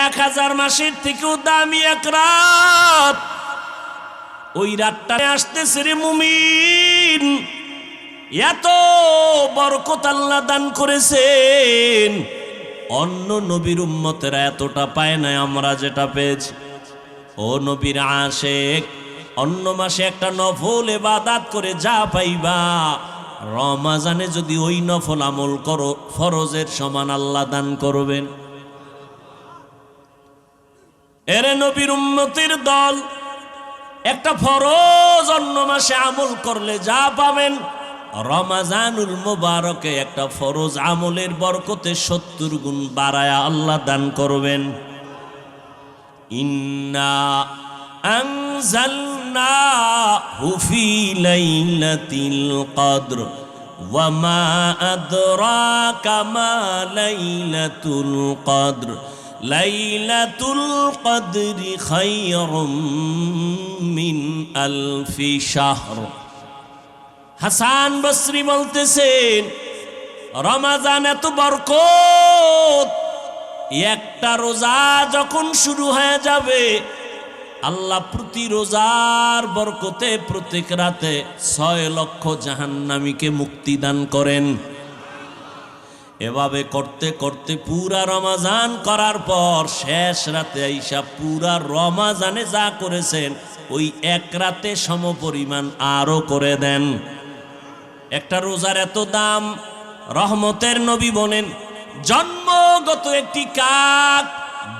1000 মাসের থেকেও দামি এক রাত। ওই রাতটা আসতেছে রে মুমিন, এত বরকত আল্লাহ দান করেছেন, অন্য নবীর উম্মতেরা এতটা পায় না আমরা যেটা পেয়েছি। ও নবীর আশেক, অন্য মাসে একটা নফল ইবাদত করে যা পাইবা, রমজানে যদি ওই নফল আমল করো ফরজের সমান আল্লাহ দান করবেন। এরে নবীর উম্মতের দল, একটা ফরজ অন্য মাসে আমল করলে যা পাবেন, রমজানুল মুবারকে একটা ফরজ আমলের বরকতে 70 গুণ বাড়ায়া আল্লাহ দান করবেন। ইন্না আনজালনাহু ফি লাইলাতিল কদর ওয়া মা আদরাকা মা লাইলাতুল কদর লাইলাতুল কদরি খায়রুম মিন আলফি শাহর। হাসান বসরি বলতেছেন, রমজান এত বরকত, একটা রোজা যখন শুরু হয়ে যাবে, আল্লাহ প্রতি রোজার বরকতে প্রত্যেক রাতে 6 লক্ষ জাহান্নামীকে মুক্তি দান করেন। এভাবে করতে করতে পুরা রমজান করার পর শেষ রাতে আইসা পুরা রমজানে যা করেছেন ওই এক রাতে সমপরিমাণ আরো করে দেন। একটা রোজার এত দাম, রহমতের নবী বলেন, জন্মগত একটি কাক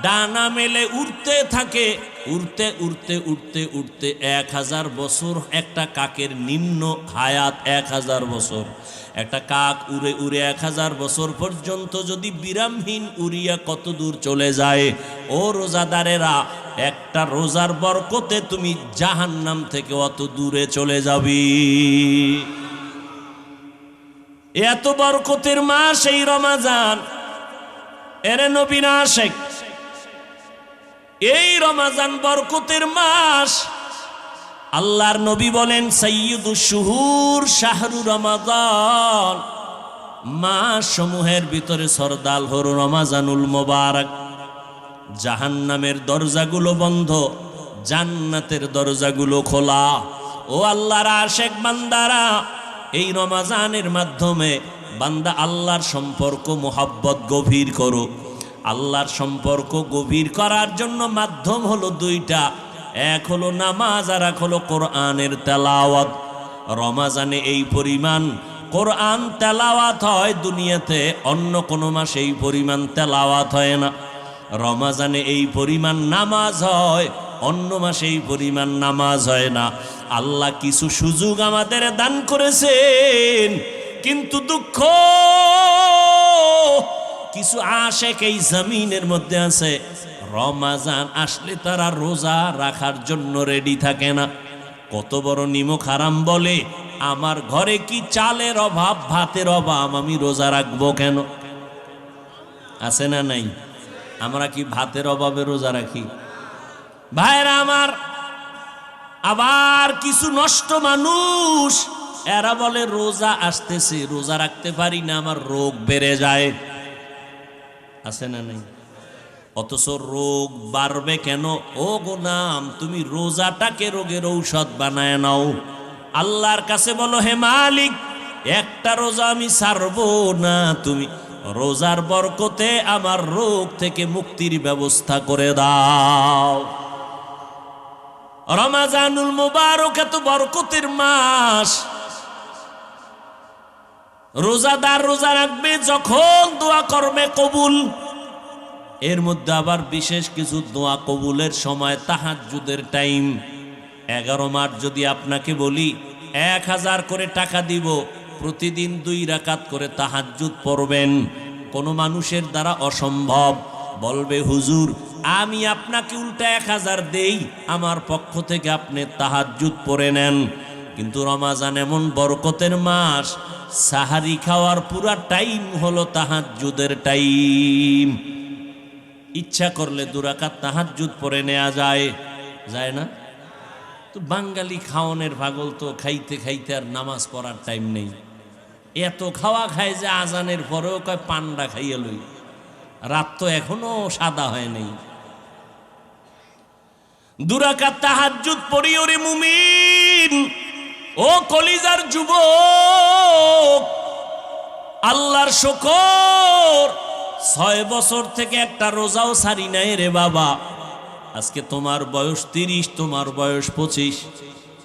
ডানা মেলে উড়তে থাকে, উড়তে উড়তে উড়তে উড়তে 1000 বছর। একটা কাকের নিম্ন হায়াত 1000 বছর। একটা কাক উড়ে উড়ে 1000 বছর পর্যন্ত যদি বিরামহীন উড়িয়া কত দূর চলে যায়। ও রোজাদারেরা, একটা রোজার বরকতে তুমি জাহান্নাম থেকে অত দূরে চলে যাবি। এত বরকতের মাস এই রমজান। এরে নবীর আশিক, এই রমজান বরকতের মাস। আল্লাহর নবী বলেন, সাইয়্যিদুশ শুহুর শাহরু রমাদান, মাস সমূহের ভিতরে সরদার হলো রমজানুল মুবারক। জাহান্নামের দরজাগুলো বন্ধ, জান্নাতের দরজাগুলো খোলা। ও আল্লাহর আশিক বান্দারা, এই রমজানের মাধ্যমে বান্দা আল্লাহর সম্পর্ক মোহাব্বত গভীর করো। আল্লাহর সম্পর্ক গভীর করার জন্য মাধ্যম হলো 2টা, এক হলো নামাজ আর এক হলো কোরআনের তেলাওয়াত। রমজানে এই পরিমাণ কোরআন তেলাওয়াত হয়, দুনিয়াতে অন্য কোনো মাসে এই পরিমাণ তেলাওয়াত হয় না। রমজানে এই পরিমাণ নামাজ হয়, অন্য মাসে এই পরিমাণ নামাজ হয় না। আল্লাহ কিছু সুযোগ আমাদের দান করেছেন, কিন্তু দুঃখ, কিছু আশিক এই জমিনের মধ্যে আছে, রমজান আসলে তারা রোজা রাখার জন্য রেডি থাকে না। কত বড় নিমক হারাম বলে, আমার ঘরে কি চালের অভাব, ভাতের অভাব, আমি রোজা রাখবো কেন? আছে না নাই? আমরা কি ভাতের অভাবে রোজা রাখি? ভাইরা আমার, আবার কিছু নষ্ট মানুষ, এরা বলে রোজা আসতেছে, রোজা রাখতে পারি না, আমার রোগ বেড়ে যায়। আছে না নাই? অথচ রোগ বাড়বে কেন? ও গোলাম, তুমি রোজাটাকে রোগের ঔষধ বানায় নাও। আল্লাহর কাছে বলো, হে মালিক, একটা রোজা আমি ছাড়বো না, তুমি রোজার বরকতে আমার রোগ থেকে মুক্তির ব্যবস্থা করে দাও। রমজানুল মুবারক এত বরকতের মাস। রোজাদার রোজা রাখবে, যখন দোয়া করবে কবুল। এর মধ্যে আবার বিশেষ কিছু দোয়া কবুলের সময় তাহাজ্জুদের টাইম। 11 মাস যদি আপনাকে বলি 1000 করে টাকা দিব, প্রতিদিন 2 রাকাত করে তাহাজ্জুদ পড়বেন, কোনো মানুষের দ্বারা অসম্ভব। বলবে, হুজুর আমি আপনাকে উল্টা 1000 দেই, আমার পক্ষ থেকে আপনি তাহাজ্জুদ পড়ে নেন। কিন্তু রমজান এমন বরকতের মাস, সাহারি খাওয়ার পুরা টাইম হলো তাহাজ্জুদের টাইম। ইচ্ছা করলে 2 রাকাত তাহাজ্জুদ পড়ে নেওয়া যায়, যায় না? তো বাঙালি খাওয়ানোর পাগল, তো খাইতে খাইতে আর নামাজ পড়ার টাইম নেই। এত খাওয়া খায় যে আজানের পরেও কয় পান্ডা খাইয়ে লই, রাত তো এখনো সাদা হয় নাই। দুরাকাত তাহাজ্জুদ পড়ি ওরে মুমিন, ও কলিজার যুবক, আল্লাহর শুকর 6 বছর থেকে একটা রোজাও ছাড়ি নাই রে বাবা। আজকে তোমার বয়স 30, তোমার বয়স 25,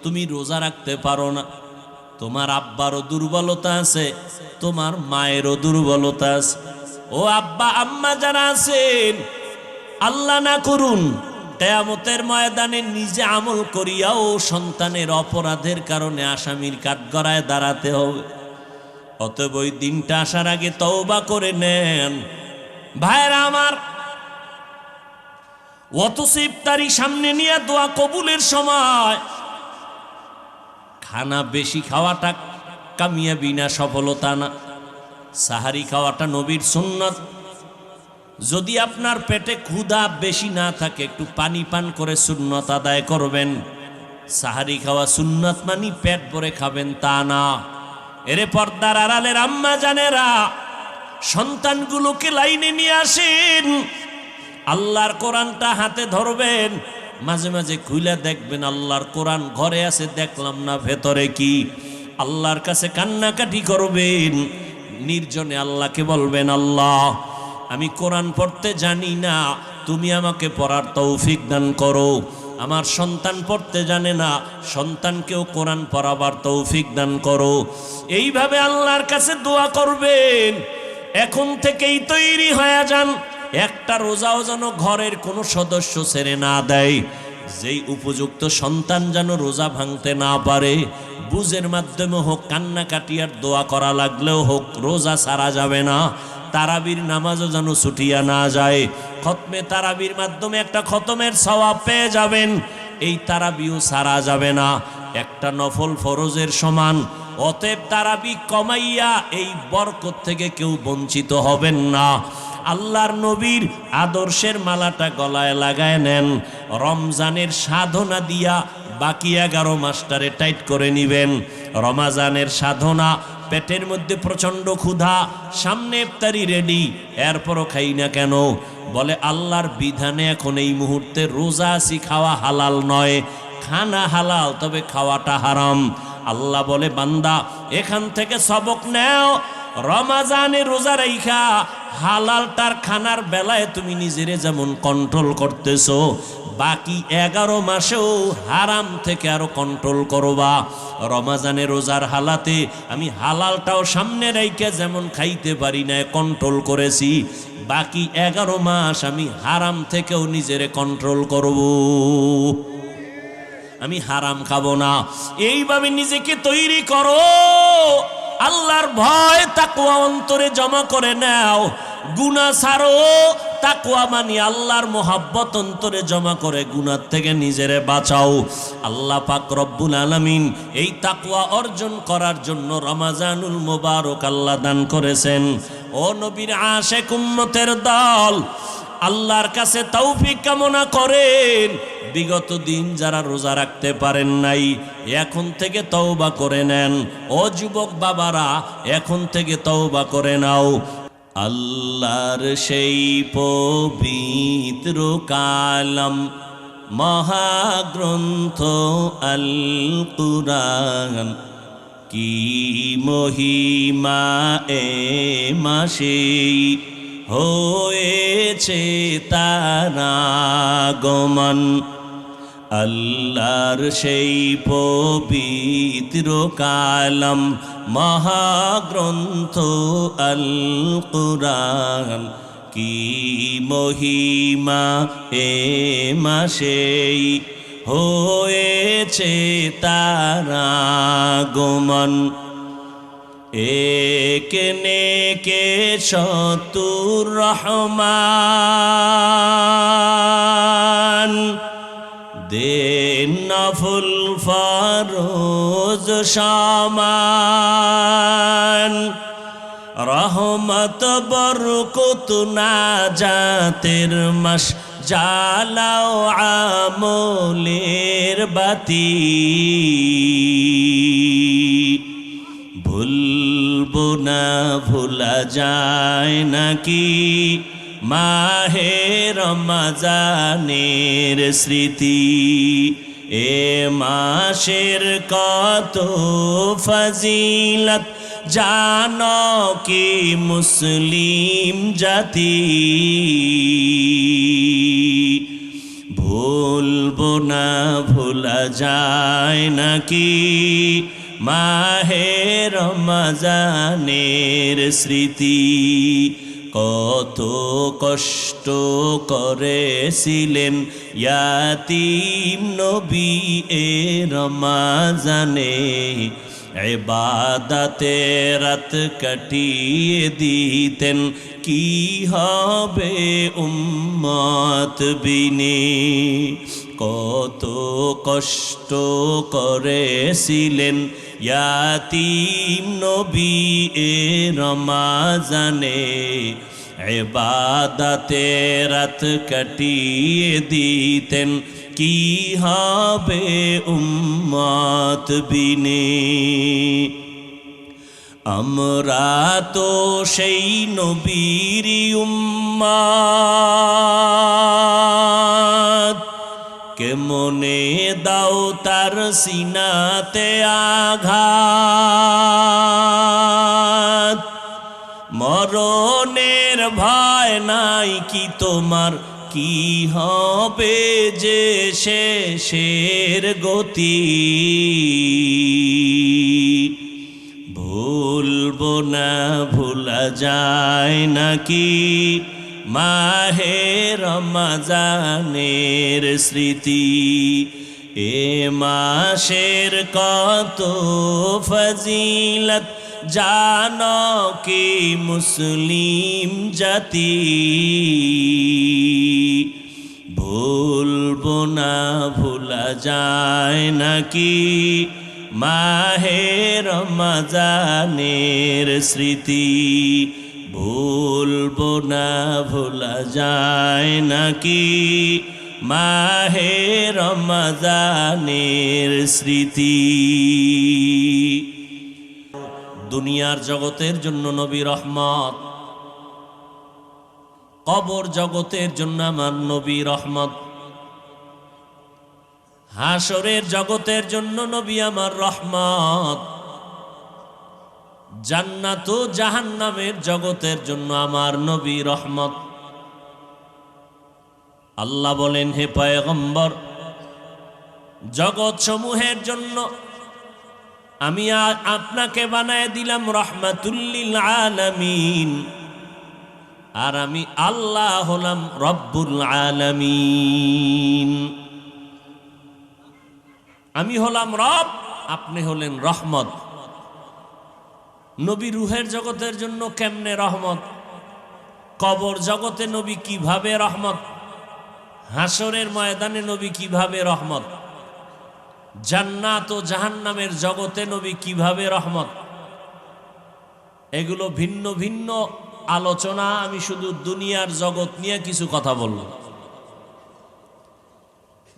তুমি রোজা রাখতে পারো না। তোমার আব্বারও দুর্বলতা আছে, তোমার মায়েরও দুর্বলতা আছে। ও আব্বা আম্মা যারা আছেন, আল্লাহ না করুন কিয়ামতের ময়দানে নিজে আমল করিয়াও সন্তানের অপরাধের কারণে আসামির কাঠগড়ায় দাঁড়াতে হবে। অতএব ওই দিনটা আসার আগে তওবা করে নেন। ভাইরা আমার, অথচ ইফতারি সামনে নিয়ে দোয়া কবুলের সময় খানা বেশি খাওয়াটা কামিয়াবি না, সফলতা না। সাহারি খাওয়াটা নবীর সুন্নাত। যদি আপনার পেটে ক্ষুধা বেশি না থাকে, একটু পানি পান করে সুন্নাত আদায় করবেন। সাহারি খাওয়া সুন্নাত মানি পেট ভরে খাবেন তা না। এরে পর্দার আড়ালের আম্মা জানেরা, সন্তানগুলোকে লাইনে নিয়ে আসেন। আল্লাহর কোরআনটা হাতে ধরবেন, মাঝে মাঝে খুলে দেখবেন আল্লাহর কোরআন ঘরে আছে, দেখলাম না ভেতরে কি। আল্লাহর কাছে কান্নাকাটি করবেন, নির্জনে আল্লাহকে বলবেন, আল্লাহ আমি কোরআন পড়তে জানি না, তুমি আমাকে পড়ার তৌফিক দান করো। আমার সন্তান পড়তে জানে না, সন্তানকেও কোরআন পড়াবার তৌফিক দান করো। এইভাবে আল্লাহর কাছে দোয়া করবেন। এখন থেকেই তৈরি হয়ে যান, একটা রোজাও যেন ঘরের কোনো সদস্য ছেড়ে না দেয়। যেই উপযুক্ত সন্তান যেন রোজা ভাঙতে না পারে, বুঝের মাধ্যমে হোক, কান্নাকাটি আর দোয়া করা লাগলেও হোক, রোজা ছাড়া যাবে না। তারাবির নামাজও যেন ছুটিয়া না যায়। খতমে তারাবির মাধ্যমে একটা খতমের সওয়াব পেয়ে যাবেন। এই তারাবিও ছাড়া যাবে না, একটা নফল ফরজের সমান। অতএব তারাবি কমাইয়া এই বরকত থেকে কেউ বঞ্চিত হবেন না। আল্লাহর নবীর আদর্শের মালাটা গলায় লাগায় নেন। রমজানের সাধনা দিয়া বাকি 11 মাসটারে টাইট করে নিবেন। রমাজানের সাধনা, পেটের মধ্যে প্রচন্ড ক্ষুধা, সামনে ইফতারি রেডি, এরপরও খাই না কেন? বলে আল্লাহর বিধানে এখন এই মুহূর্তে রোজা আছি, খাওয়া হালাল নয়। খানা হালাল, তবে খাওয়াটা হারাম। আল্লাহ বলে, বান্দা এখান থেকে সবক নেও। রমাজানে রোজা রাইখা হালালটার খানার বেলায় তুমি নিজেরে যেমন কন্ট্রোল করতেছো, বাকি 11 মাসেও হারাম থেকে আরো কন্ট্রোল করবা। রমাজানে রোজার হালাতে আমি হালালটাও সামনে রাইখা যেমন খাইতে পারি না, কন্ট্রোল করেছি, বাকি 11 মাস আমি হারাম থেকেও নিজেরে কন্ট্রোল করব। আমি হারাম খাবো না। এইভাবে নিজেকে তৈরি করো। আল্লাহর ভয় তাকওয়া অন্তরে জমা করে নাও। গুনাহ ছাড়ো, তাকওয়া মানি আল্লাহর মোহাব্বত অন্তরে জমা করে গুনাহ থেকে নিজেরে বাঁচাও। আল্লাহ পাক রব্বুল আলামিন এই তাকওয়া অর্জন করার জন্য রমাজানুল মুবারক আল্লাহ দান করেছেন। ও নবীর আশিক উম্মতের দল, আল্লাহর কাছে তৌফিক কামনা করেন। বিগত দিন যারা রোজা রাখতে পারেন নাই, এখন থেকে তওবা করে নেন। ও যুবক বাবারা, এখন থেকে তওবা করে নাও। আল্লাহর সেই পবিত্র কালাম মহাগ্রন্থ আল কুরআন, কি মহিমা এ মাসে হয়েছে তার আগমন। আল্লাহর সেই পবিত্র কালাম মহাগ্রন্থ আল কুরআন, কি মহিমা এ মাসেই হয়েছে তার আগমন। একে নেকে শতুর রহমান, দেন নফল ফরজ সমান। রহমত বরকত নাজাতের মাস, জ্বালাও আমলের বাতি। ভুলবো না, ভোলা যায় নাকি মাহে রমজানের স্মৃতি এ মাসের কত ফজিলত জানো কি মুসলিম জাতি ভুলবো না ভোলা যায় নাকি মাহে রমজানের স্মৃতি কত কষ্ট করেছিলেন ইয়াতীম নবী এ রমজানে ইবাদতে রাত কাটিয়ে দিতেন কি হবে উম্মত বিনে কত কষ্ট করেছিলেন ইয়াতীম নবী এ রমজানে ইবাদতে রাত কাটিয়ে দিতেন কি হবে উম্মত বিনে আমরা তো সেই নবীর উম্মত কেমনে দাও তার সিনাতে আঘাত মরণের ভয় নাই কি তোমার কি হবে যে শেষের গতি ভুলবো না ভোলা যায় নাকি মাহে রমজানের স্মৃতি এ মাসের কত ফজিলত জানো কি মুসলিম জাতি ভুলবো না ভোলা যায় নাকি মাহে রমজানের স্মৃতি ভুলবো না ভোলা যায় নাকি মাহে রমজানের স্মৃতি দুনিয়ার জগতের জন্য নবী রহমত কবর জগতের জন্য আমার নবী রহমত হাসরের জগতের জন্য নবী আমার রহমত জান্নাত ও জাহান্নামের জগতের জন্য আমার নবী রহমত আল্লাহ বলেন হে পয়গম্বর জগৎ সমূহের জন্য আমি আপনাকে বানায় দিলাম রহমাতুল লিল আলামিন আর আমি আল্লাহ হলাম রব্বুল আলামিন আমি হলাম রব আপনি হলেন রহমত নবী রুহের জগতের জন্য কেমনে রহমত কবর জগতে নবী কিভাবে রহমত হাসরের ময়দানে নবী কিভাবে রহমত জান্নাত ও জাহান্নামের জগতে নবী কিভাবে রহমত এগুলো ভিন্ন ভিন্ন আলোচনা আমি শুধু দুনিয়ার জগৎ নিয়ে কিছু কথা বললাম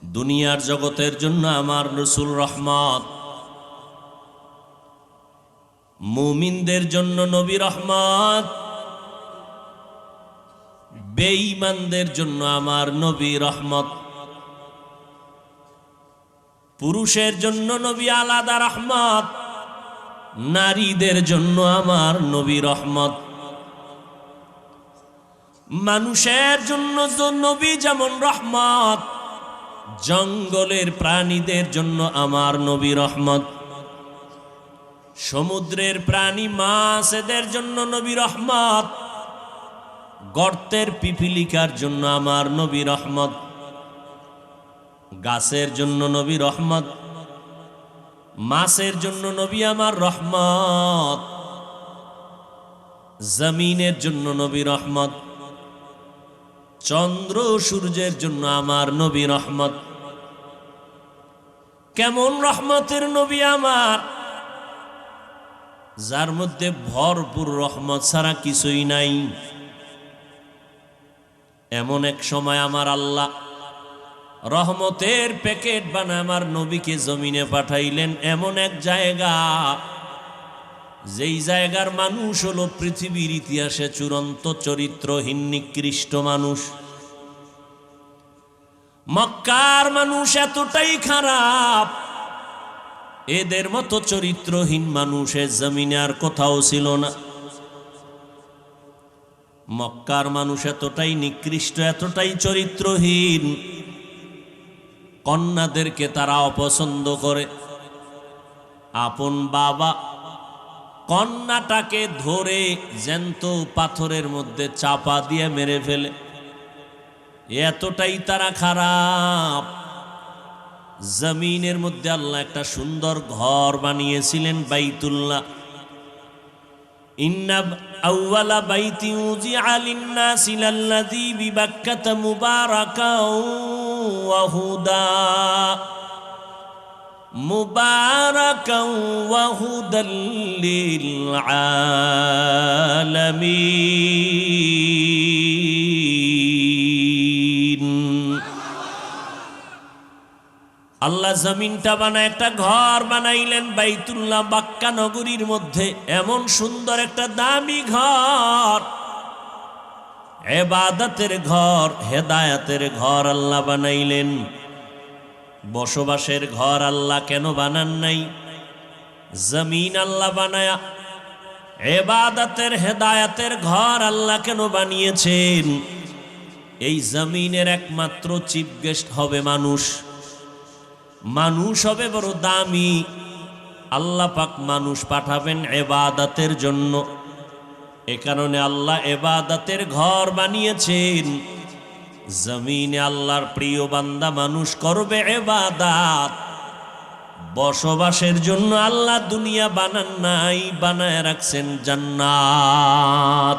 দুনিয়ার জগতের জন্য আমার রাসূল রহমত মুমিনদের জন্য নবী রহমত বেঈমানদের জন্য আমার নবী রহমত পুরুষের জন্য নবী আলাদা রহমত নারীদের জন্য আমার নবী রহমত মানুষের জন্য নবী যেমন রহমত জঙ্গলের প্রাণীদের জন্য আমার নবী রহমত সমুদ্রের প্রাণী মাছেদের জন্য নবী রহমত গর্তের পিপিলিকার জন্য আমার নবী রহমত গাছের জন্য নবী রহমত মাছের জন্য নবী আমার রহমত জমিনের জন্য নবী রহমত চন্দ্র সূর্যের জন্য আমার নবী রহমত কেমন রহমতের নবী আমার যার মধ্যে ভরপুর রহমত ছাড়া কিছুই নাই এমন এক সময় আমার আল্লাহ রহমতের প্যাকেট বানায় আমার নবীকে জমিনে পাঠাইলেন এমন এক জায়গা যেই জায়গার মানুষ হলো পৃথিবীর ইতিহাসে চূড়ান্ত চরিত্রহীন নিকৃষ্ট মানুষ। মক্কার মানুষ এতটাই খারাপ, এদের মতো চরিত্রহীন মানুষের জমিনে আর কোথাও ছিল না। মক্কার মানুষ এতটাই নিকৃষ্ট, এতটাই চরিত্রহীন, কন্যাদেরকে তারা অপছন্দ করে। আপন বাবা কন্যাটাকে ধরে জ্যান্ত পাথরের মধ্যে চাপা দিয়ে মেরে ফেলে, এতটাই তারা খারাপ। জমিনের মধ্যে আল্লাহ একটা সুন্দর ঘর বানিয়েছিলেন, বাইতুল্লাহ। ইন্না আউওয়ালা বাইতি উযিআ লিন-নাসি লাল্লাযী বিবাক্কাতা মুবারাকাও ওয়া হুদা মুবারাকাও ওয়া হুদাল লিল আলামিন। আল্লাহ জমিনটা বানায় একটা ঘর বানাইলেন বাইতুল্লাহ, বাক্কা নগরীর মধ্যে। এমন সুন্দর একটা দামি ঘর, ইবাদতের ঘর, হেদায়েতের ঘর আল্লাহ বানাইলেন। বসবাসের ঘর আল্লাহ কেন বানান নাই? জমিন আল্লাহ বানায়া ইবাদতের হেদায়েতের ঘর আল্লাহ কেন বানিয়েছেন? এই জমিনের একমাত্র চিফ গেস্ট হবে মানুষ। মানুষ হবে বড় দামি। আল্লাহ পাক মানুষ পাঠাবেন ইবাদতের জন্য। এ কারণে আল্লাহ ইবাদতের ঘর বানিয়েছেন। জমিনে আল্লাহর প্রিয় বান্দা মানুষ করবে ইবাদত। বসবাসের জন্য আল্লাহ দুনিয়া বানান নাই, বানায় রাখছেন জান্নাত।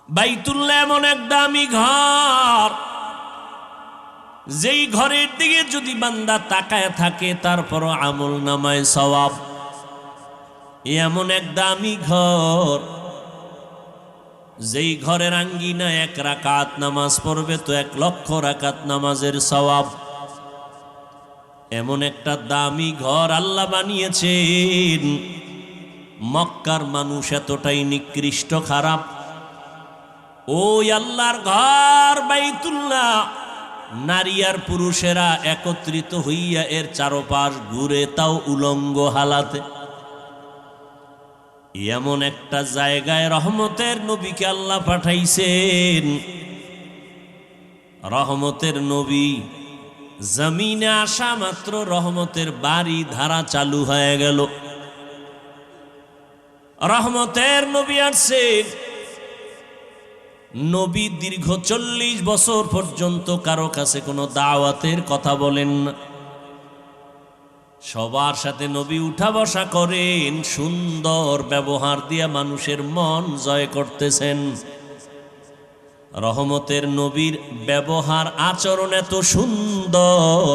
বাইতুল্লাহ এমন এক দামি ঘর, যেই ঘরের দিকে যদি বান্দা তাকায় থাকে তারপরও আমল নামায় সওয়াব। এমন এক দামি ঘর, যেই ঘরের আঙ্গিনায় 1 রাকাত নামাজ পড়বে তো 1 লক্ষ রাকাত নামাজের সওয়াব। এমন একটা দামি ঘর আল্লাহ বানিয়েছেন। মক্কার মানুষ এতটাই নিকৃষ্ট খারাপ, ওই আল্লাহর ঘর বাইতুল্লাহ নারী আর পুরুষেরা একত্রিত হইয়া এর চারপাশ ঘুরে, তাও উলঙ্গ হালাতে। এমন একটা জায়গায় রহমতের নবীকে আল্লাহ পাঠাইছেন। রহমতের নবী জমিনে আসা মাত্র রহমতের বাড়ি ধারা চালু হয়ে গেল। রহমতের নবী আসছেন। নবী দীর্ঘ 40 বছর পর্যন্ত কারো কাছে কোনো দাওয়াতের কথা বলেন না। সবার সাথে নবী উঠা বসা করেন, সুন্দর ব্যবহার দিয়ে মানুষের মন জয় করতেছেন। রহমতের নবীর ব্যবহার আচরণ এত সুন্দর,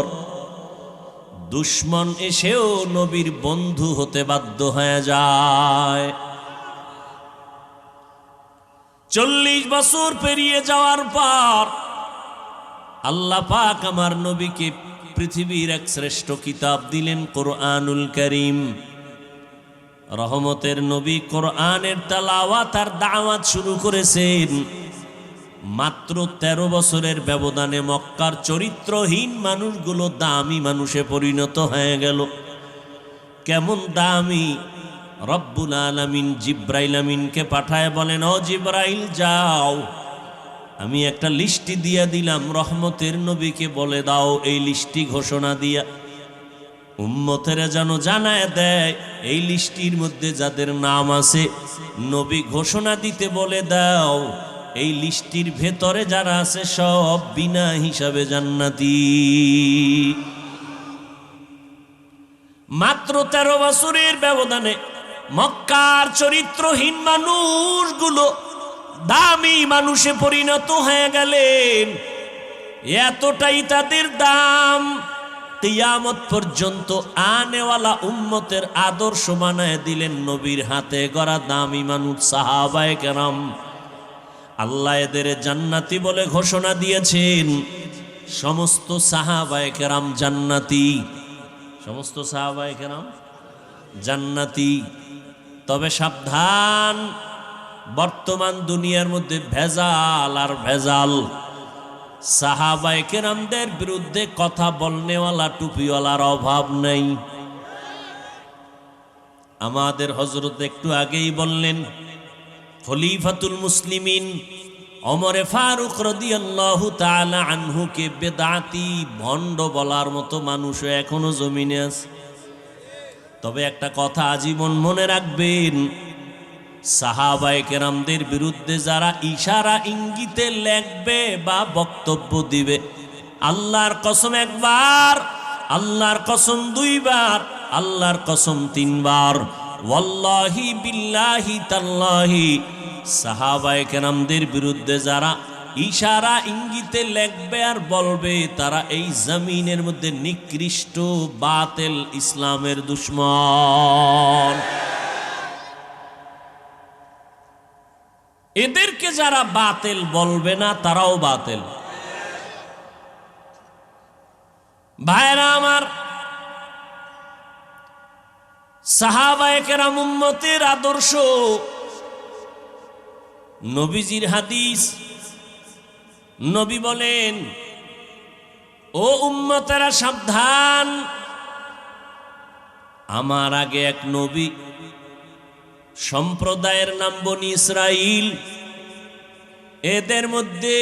দুশ্মন এসেও নবীর বন্ধু হতে বাধ্য হয়ে যায়। 40 বছর পেরিয়ে যাওয়ার পর আল্লাহ পাক আমার নবীকে পৃথিবীর এক শ্রেষ্ঠ কিতাব দিলেন, কোরআনুল কারীম। রহমতের নবী কোরআনের তেলাওয়াত আর দাওয়াত শুরু করেছেন। মাত্র 13 বছরের ব্যবধানে মক্কার চরিত্রহীন মানুষগুলো দামি মানুষে পরিণত হয়ে গেল। কেমন দামি! রব্বুল আলামিন জিব্রাইল আমিনকে পাঠায় বলেন, ও জিব্রাইল যাও, আমি একটা লিস্টি দিয়া দিলাম, রহমতের নবীকে বলে দাও এই লিস্টি ঘোষণা দিয়া উম্মতেরা যেন জানায় দেয় এই লিস্টির মধ্যে যাদের নাম আছে নবী ঘোষণা দিতে বলে দাও এই লিস্টির ভেতরে যারা আছে সব বিনা হিসাবে জান্নাতি। মাত্র 13 বছরের ব্যবধানে মক্কার চরিত্রহীন মানুষগুলো দামি মানুষে পরিণত হয়ে গেলেন। এতটাই তাদের দাম, কিয়ামত পর্যন্ত আনেওয়ালা উম্মতের আদর্শ বানায় দিলেন নবীর হাতে গড়া দামি মানুষ সাহাবায়ে কেরাম। আল্লাহ এদের জান্নাতি বলে ঘোষণা দিয়েছেন। সমস্ত সাহাবায়ে কেরাম জান্নাতি। সমস্ত সাহাবায়ে কেরাম জান্নাতি। তবে সাবধান, বর্তমান দুনিয়ার মধ্যে ভেজাল আর ভেজাল। সাহাবায়ে কেরামদের বিরুদ্ধে কথা বলনেওয়ালা টুপিওয়ালার অভাব নেই। আমাদের হযরত একটু আগেই বললেন, খলিফাতুল মুসলিমিন ওমরে ফারুক রাদিয়াল্লাহু তাআলা আনহুকে বেদাতি ভণ্ড বলার মতো মানুষ এখনো জমিনে আছে। তবে একটা কথা আজীবন মনে রাখবেন, সাহাবায়ে কেরামদের বিরুদ্ধে যারা ইশারা ইঙ্গিতে লেখবে বা বক্তব্য দিবে, আল্লাহর কসম একবার, আল্লাহর কসম দুইবার, আল্লাহর কসম তিনবার, ওয়াল্লাহি বিল্লাহি তাল্লাহি, সাহাবায়ে কেরামদের বিরুদ্ধে যারা ইশারা ইঙ্গিতে লেখবে আর বলবে, তারা এই জমিনের মধ্যে নিকৃষ্ট বাতিল ইসলামের দুশমন। এদেরকে যারা বাতিল বলবে না, তারাও বাতিল। ভাইরা আমার, সাহাবায়ে কেরাম উম্মতের আদর্শ, নবীজির হাদিস। নবী বলেন, ও উম্মতেরা সাবধান, আমার আগে এক নবী, সম্প্রদায়ের নাম বনি ইসরাইল। এদের মধ্যে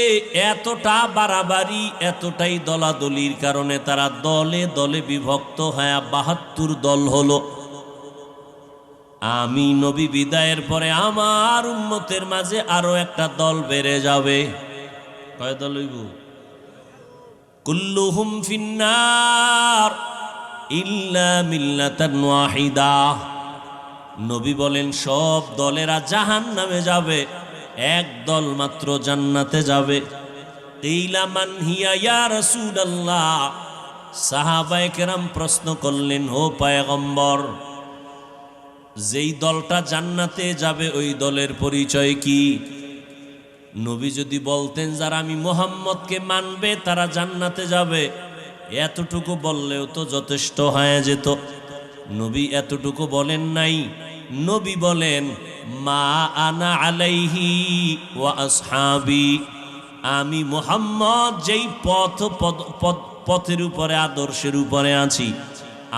এতটা বাড়াবাড়ি, এতটাই দলাদলির কারণে তারা দলে দলে বিভক্ত হয়ে ৭২ দল হলো। আমি নবী বিদায়ের পরে আমার উম্মতের মাঝে আরো একটা দল বেড়ে যাবে। কয় দল হইব? কুল্লুহুম ফিন্নার ইল্লা মিল্লাতান ওয়াহিদা। নবী বলেন, সব দলেরা জাহান্নামে যাবে, এক দল মাত্র জান্নাতে যাবে। কিলা মান হিয়া ইয়া রাসূলুল্লাহ। সাহাবায়ে কেরাম প্রশ্ন করলেন, ও পয়গম্বর, যেই দলটা জান্নাতে যাবে ওই দলের পরিচয় কি? নবী যদি বলতেন, যারা আমি মুহাম্মদকে মানবে তারা জান্নাতে যাবে, এতটুকু বললেও তো যথেষ্ট হয়ে যেত। নবী এতটুকু বলেন নাই। নবী বলেন, মা আনা আলাইহি ওয়া আসহাবি, আমি মুহাম্মদ যেই পথের উপরে, আদর্শের উপরে আছি,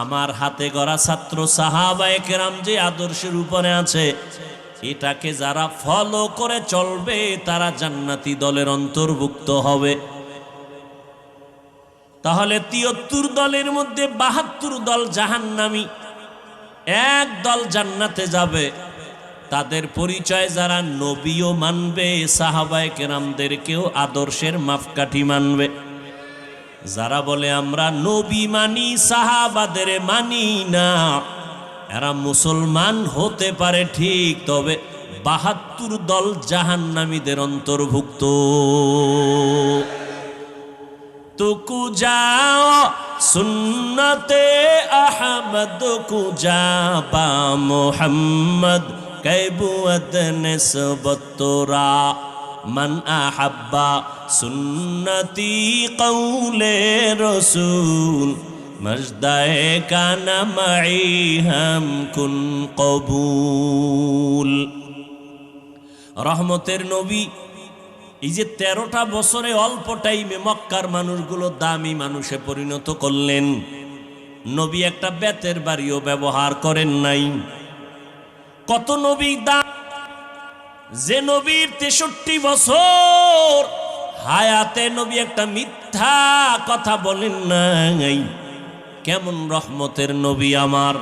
আমার হাতে গড়া ছাত্র সাহাবায়ে কেরাম যে আদর্শের উপরে আছে, এটাকে যারা ফলো করে চলবে তারা জান্নাতি দলের অন্তর্ভুক্ত হবে। তাহলে ৭৩ দলের মধ্যে ৭২ দল জাহান্নামী, এক দল জান্নাতে যাবে। তাদের পরিচয়, যারা নবীও মানবে, সাহাবায়ে কেরামদেরকেও আদর্শের মাপকাঠি মানবে। যারা বলে আমরা নবী মানি, সাহাবাদের মানি না, এরা মুসলমান হতে পারে ঠিক, তবে ৭২ দল জাহান্নামীদের অন্তর্ভুক্ত। তুকু যাও সুন্নতে আহমদ, কুজা বা মুহাম্মদ কৈবুয়ত নিসবত তোরা, মান আহাব্বা সুন্নতি কৌলে রসুল, মজদায়ে কানা মাই হাম কুন কবুল। রহমতের নবী এই যে ১৩টা বছরে অল্প টাইমে মক্কার মানুষগুলো দামি মানুষে পরিণত করলেন। নবী একটা বেতের বাড়িও ব্যবহার করেন নাই। কত নবী দাম, যে নবীর ৬৩ বছর হায়াতে নবী একটা মিথ্যা কথা বলেন নাই। কেমন রহমতের নবী আমার,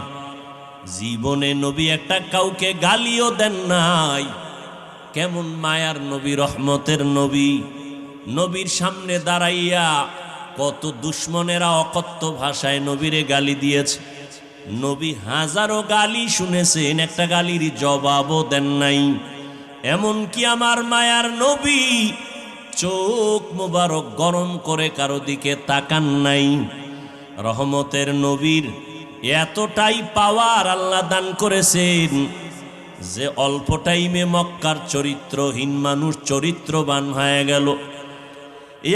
জীবনে নবী একটা কাউকে গালিও দেন নাই। কেমন মায়ার নবী, রহমতের নবী। নবীর সামনে দাঁড়াইয়া কত দুশ্মনেরা অকথ্য ভাষায় নবীরে গালি দিয়েছে। নবী হাজারো গালি শুনেছেন, একটা গালির জবাবও দেন নাই। এমন কি আমার মায়ার নবী চোখ মোবারক গরম করে কারো দিকে তাকান নাই। রহমতের নবীর এতটাই পাওয়ার আল্লাহ দান করেছেন যে অল্প টাইমে মক্কার চরিত্রহীন মানুষ চরিত্রবান হয়ে গেল,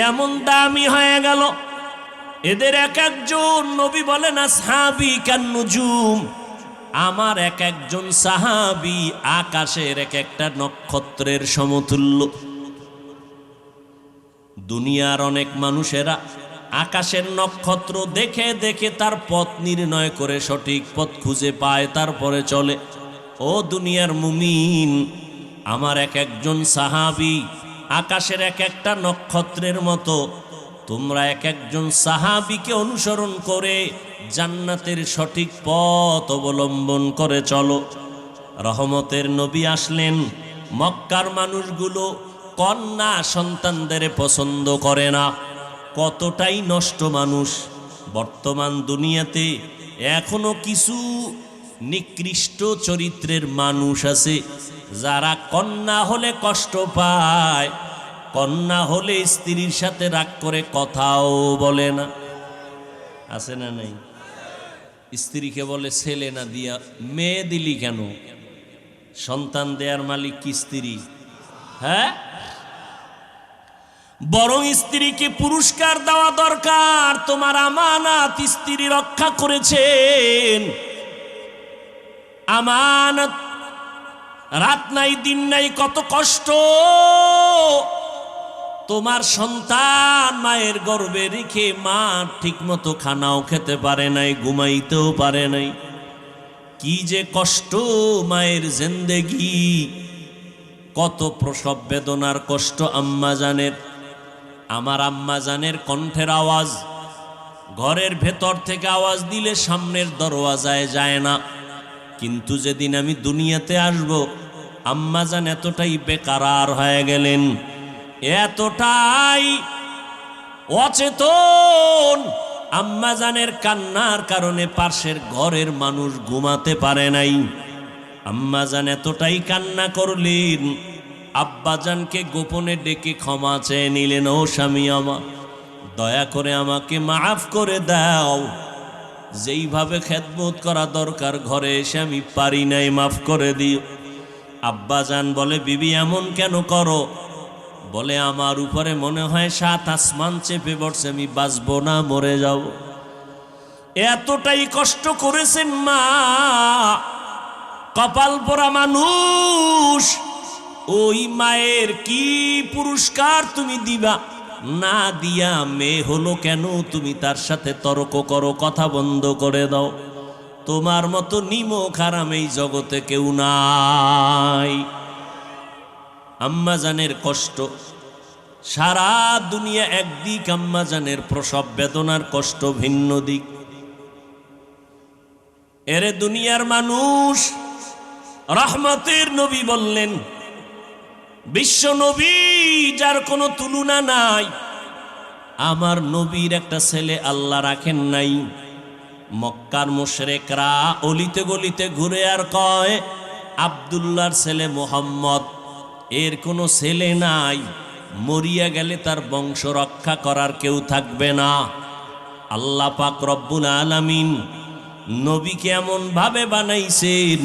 এমন দামি হয়ে গেল। এদের এক একজন নবী বলেন আসহাবি কান নুজুম, আমার এক একজন সাহাবী আকাশের এক একটা নক্ষত্রের সমতুল্য। দুনিয়ার অনেক মানুষেরা আকাশের নক্ষত্র দেখে দেখে তার পথ নির্ণয় করে সঠিক পথ খুঁজে পায়, তারপরে চলে। ও দুনিয়ার মুমিন, আমার এক একজন সাহাবী আকাশের এক একটা নক্ষত্রের মতো। তোমরা এক একজন সাহাবীকে অনুসরণ করে জান্নাতের সঠিক পথ অবলম্বন করে চলো। রহমতের নবী আসলেন। মক্কার মানুষগুলো কন্যা সন্তানদের পছন্দ করে না, কতটাই নষ্ট মানুষ। বর্তমান দুনিয়াতে এখনো কিছু নিকৃষ্ট চরিত্রের মানুষ আছে যারা কন্যা হলে কষ্ট পায়, কন্যা হলে স্ত্রীর সাথে রাগ করে কথাও বলে না। আছে না নাই? স্ত্রীকে বলে ছেলে না দিয়া মেয়ে দিলি কেন? সন্তান দেয়ার মালিক কি স্ত্রী? হ্যাঁ, বরং স্ত্রীকে পুরস্কার দেওয়া দরকার। তোমার আমানত স্ত্রী রক্ষা করেছেন। আমানত, রাত নাই দিন নাই কত কষ্ট। তোমার সন্তান মায়ের গর্ভে রেখে মা ঠিক মতো খানাও খেতে পারে নাই, ঘুমাইতেও পারে নাই। কি যে কষ্ট মায়ের জিন্দেগি, কত প্রসব বেদনার কষ্ট আম্মা জানের। আমার আম্মা জানের কণ্ঠের আওয়াজ ঘরের ভেতর থেকে আওয়াজ দিলে সামনের দরওয়াজায় যায় না। কিন্তু যেদিন আমি দুনিয়াতে আসব, আম্মা জান এতটাই বেকারার হয়ে গেলেন, এতটাই অচেতন, আম্মা জানের কান্নার কারণে পাশের ঘরের মানুষ ঘুমাতে পারে নাই। আম্মা জান এতটাই কান্না করলেন, আব্বাজানকে গোপনে ডেকে ক্ষমা চেয়ে নিলেন। ও স্বামী আমার, দয়া করে আমাকে মাফ করে দাও, যেইভাবে খেদমত করা দরকার ঘরে এসে আমি পারি নাই, মাফ করে দিও। আব্বাজান বলে, বিবি এমন কেন করো? বলে, আমার উপরে মনে হয় 7 আসমান চেপে পড়ছে, আমি বাঁচবো না, মরে যাব। এতটাই কষ্ট করেছেন মা, কপাল পোড়া মানুষ। ওই মায়ের কি পুরস্কার তুমি দিবা? না দিয়া মেয়ে হলো কেন তুমি তার সাথে তর্ক করো, কথা বন্ধ করে দাও। তোমার মতো নিমক হারাম এই জগতে কেউ নাই। আম্মা জানের কষ্ট সারা দুনিয়া একদিক, আম্মা জানের প্রসব বেদনার কষ্ট ভিন্ন দিক। এরে দুনিয়ার মানুষ, রহমতের নবী বললেন, বিশ্ব নবী যার কোনো তুলনা নাই, আমার নবীর একটা ছেলে আল্লাহ রাখেন নাই। মক্কার মুশরিকরা অলিতে গলিতে ঘুরে আর কয়, আব্দুল্লাহর ছেলে মোহাম্মদ, এর কোনো ছেলে নাই, মরিয়া গেলে তার বংশ রক্ষা করার কেউ থাকবে না। আল্লাহ পাক রব্বুল আলামিন নবীকে এমন ভাবে বানাইছেন,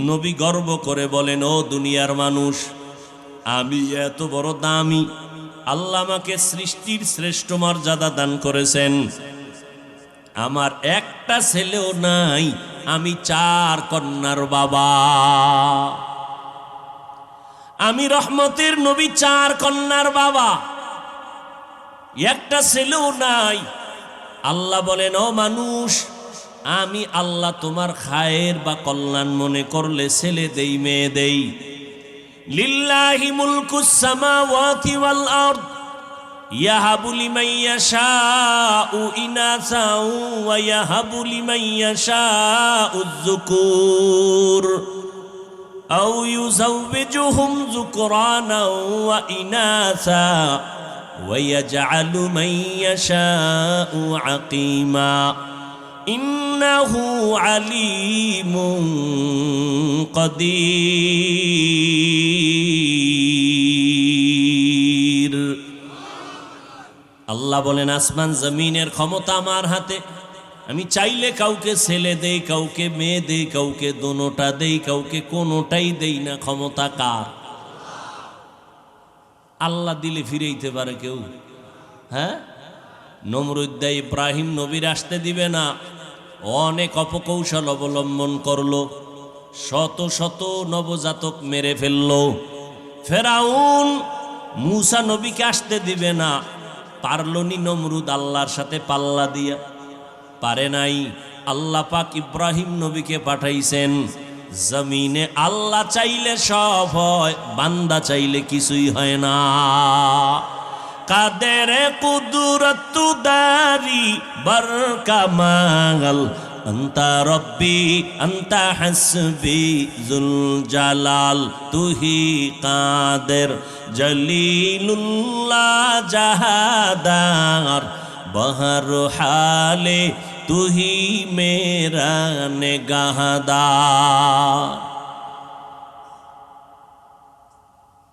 নবী গর্ব করে বলেন, ও দুনিয়ার মানুষ, আমি এত বড় দামি, আল্লাহ আমাকে সৃষ্টির শ্রেষ্ঠ মর্যাদা দান করেছেন। আমার একটা ছেলেও নাই, আমি 4 কন্যার বাবা। আমি রহমতের নবী 4 কন্যার বাবা, একটা ছেলেও নাই। আল্লাহ বলেন, ও মানুষ, আমি আল্লাহ তোমার খায়ের বা কল্যাণ মনে করলে ছেলে দেই, মেয়ে দেই। লিল্লাহি মুলকুস সামাওয়াতি ওয়াল আরদ ইয়াহাবু লিমান ইয়াশাউ ইনাসাও ওয়া ইয়াহাবু লিমান ইয়াশাউ যুকুর আও ইউযাওবিজুহুম যুকরানা ওয়া ইনাসা ওয়া ইয়াজআলু মান ইয়াশাউ আকিমা ইন্নাহু আলিমুন কাদির। আল্লাহ বলেন, আসমান জমিনের ক্ষমতা আমার হাতে। আমি চাইলে কাউকে ছেলে দেই, কাউকে মেয়ে দেই, কাউকে দোনোটা দেই, কাউকে কোনোটাই দেই না। ক্ষমতা কার? আল্লাহ দিলে ফিরেইতে পারে কেউ? হ্যাঁ, নমরুদ দেয়, ইব্রাহিম নবীর আসতে দিবে না। অনেক অপকৌশল অবলম্বন করলো, শত শত নবজাতক মেরে ফেললো। ফেরাউন মূসা নবীকে আসতে দিবে না, পারলনি নমরুদ আল্লাহর সাথে পাল্লা দিয়া, পারে নাই। আল্লাহ পাক ইব্রাহিম নবীকে পাঠাইছেন। জমিনে আল্লাহ চাইলে সব হয়, বান্দা চাইলে কিছুই হয় না। কাদের কুদরত দারি বরকামাল, আন্তা রব্বি আন্তা হাসবি জুল জালাল, তুহি কাদের জলিলুল্লাহ জাহাদার, বহর হালে তুহি মেরা নেগাহদার।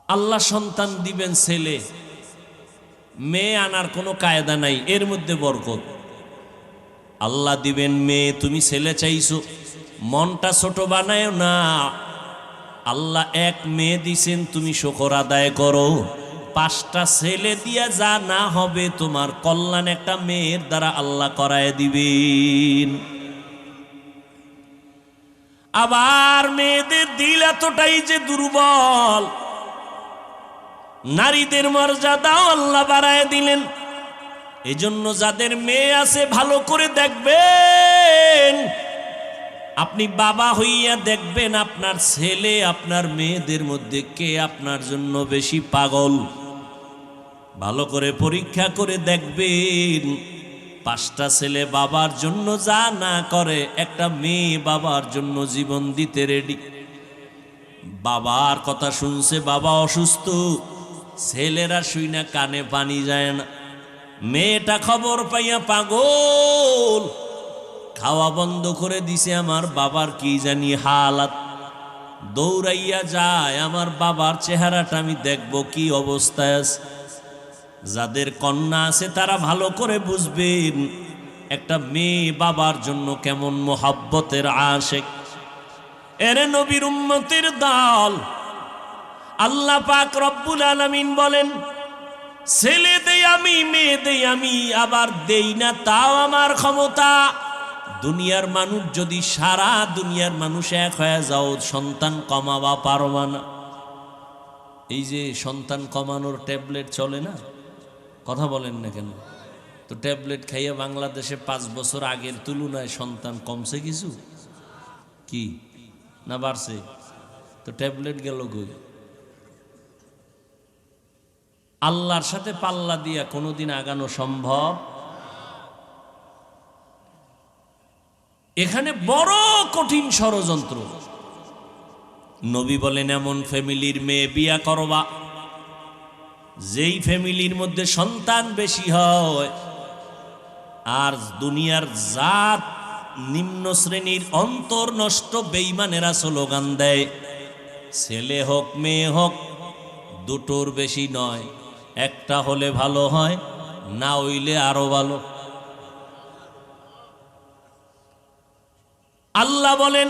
আল্লাহ সন্তান দিবেন ছেলে, মেয়ে আনার কোনো কায়দা নাই, এর মধ্যে বরকত। আল্লাহ দিবেন মেয়ে, তুমি ছেলে চাইছো, মনটা ছোট বানায় না। আল্লাহ এক মেয়ে দিছেন, তুমি শুকর আদায় করো। 5টা ছেলে দিয়া যা না হবে তোমার কল্যাণ একটা মেয়ের দ্বারা আল্লাহ করায় দিবেন। আবার মেয়েদের দিল এতটাই যে দুর্বল, নারীদের মর্যাদাও আল্লাহ বাড়ায় দিলেন। এজন্য যাদের মেয়ে আছে ভালো করে দেখবেন। আপনি বাবা হইয়া দেখবেন আপনার ছেলে আপনার মেয়েদের মধ্যে কে আপনার জন্য বেশি পাগল। ভালো করে পরীক্ষা করে দেখবেন। 5টা ছেলে বাবার জন্য যা না করে, একটা মেয়ে বাবার জন্য জীবন দিতে রেডি। বাবার কথা শুনছে, বাবা অসুস্থ, ছেলেরা শুই না কানে পানি যায় না। মেয়েটা খবর পাইয়া পাগল, খাওয়া বন্ধ করে দিছে, আমার বাবার কি জানি হালাত। দৌড়াইয়া যায়, আমার বাবার চেহারাটা আমি দেখব কি অবস্থায় আছে। যাদের কন্যা আছে তারা ভালো করে বুঝবেন একটা মেয়ে বাবার জন্য কেমন মোহাব্বতের আশেক। এরে নবীর উম্মতের দল, আল্লাহ পাক রব্বুল আলামিন বলেন, ছেলে দেই আমি, মেয়ে দেই আমি, আবার দেই না তাও আমার ক্ষমতা। দুনিয়ার মানুষ যদি সারা দুনিয়ার মানুষ এক হয়ে যাও, সন্তান কমাবা পারবা না। এই যে সন্তান কমানোর ট্যাবলেট চলে না, কথা বলেন না কেন? তো ট্যাবলেট খাইয়ে বাংলাদেশে 5 বছর আগের তুলনায় সন্তান কমছে কিছু কি না বাড়ছে? তো ট্যাবলেট গেল কই? আল্লাহর সাথে পাল্লা দিয়া কোনোদিন আগানো সম্ভব? এখানে বড় কঠিন ষড়যন্ত্র। নবী বলেন, এমন ফ্যামিলির মেয়ে বিয়া করবা যেই ফ্যামিলির মধ্যে সন্তান বেশি হয়, আর দুনিয়ার জাত নিম্ন শ্রেণীর অন্তর নষ্ট বেঈমানেরা স্লোগান দেয়, ছেলে হোক মেয়ে হোক দুটোর বেশি নয়, একটা হলে ভালো হয়, না হইলে আরো ভালো। আল্লাহ বলেন,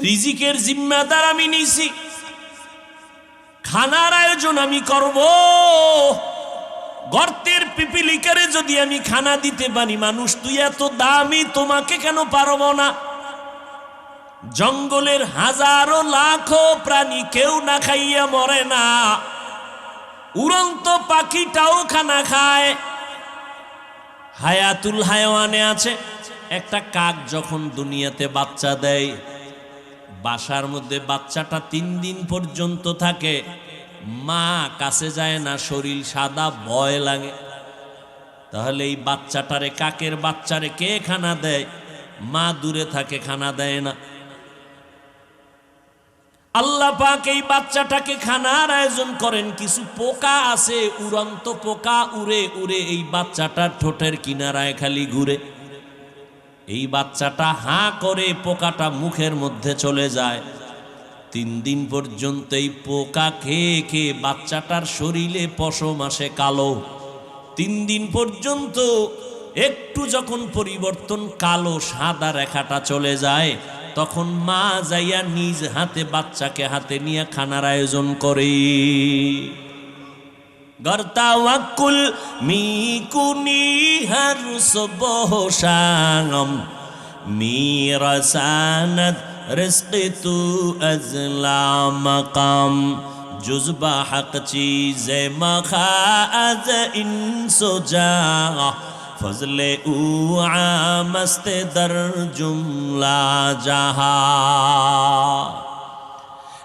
রিজিকের জিম্মাদার আমি নিছি, খানার আয়োজন আমি করব। গর্তের পিপিলিকারে যদি আমি খানা দিতে পারি, মানুষ তুই এত দামি, তোমাকে কেন পারব না? জঙ্গলের হাজারো লাখো প্রাণী কেউ না খাইয়া মরে না, উড়ন্ত পাখিটাও খানা খায়। হায়াতুল হায়াওয়ানে আছে, একটা কাক যখন দুনিয়াতে বাচ্চা দেয়, বাসার মধ্যে বাচ্চাটা 3 দিন পর্যন্ত থাকে, মা কাছে যায় না, শরীর সাদা, ভয় লাগে। তাহলে এই বাচ্চাটারে, কাকের বাচ্চারে কে খানা দেয়? মা দূরে থাকে, খানা দেয় না। আল্লাহ পাক এই বাচ্চাটাকে খানার আয়োজন করেন। কিছু পোকা আছে, উড়ন্ত পোকা, উড়ে উড়ে এই বাচ্চাটার ঠোঁটের কিনারায় খালি ঘুরে। এই বাচ্চাটা হাঁ করে, পোকাটা মুখের মধ্যে চলে যায়। 3 দিন পর্যন্ত এই পোকা খেয়ে খেয়ে বাচ্চাটার শরীরে পশম আসে কালো। 3 দিন পর্যন্ত একটু যখন পরিবর্তন, কালো সাদা রেখাটা চলে যায়, তখন মা যাইয়া নিজ হাতে বাচ্চাকে হাতে নিয়ে খানার আয়োজন করে। गर तवक्कुल मी कुनी हर सुबह शाम मीरा सानत रिस्क तू अज़ला मकाम जुज़बा हक चीज़े मखाज़ इंसो जा फजले उ आमस्त दर जुमला जहा।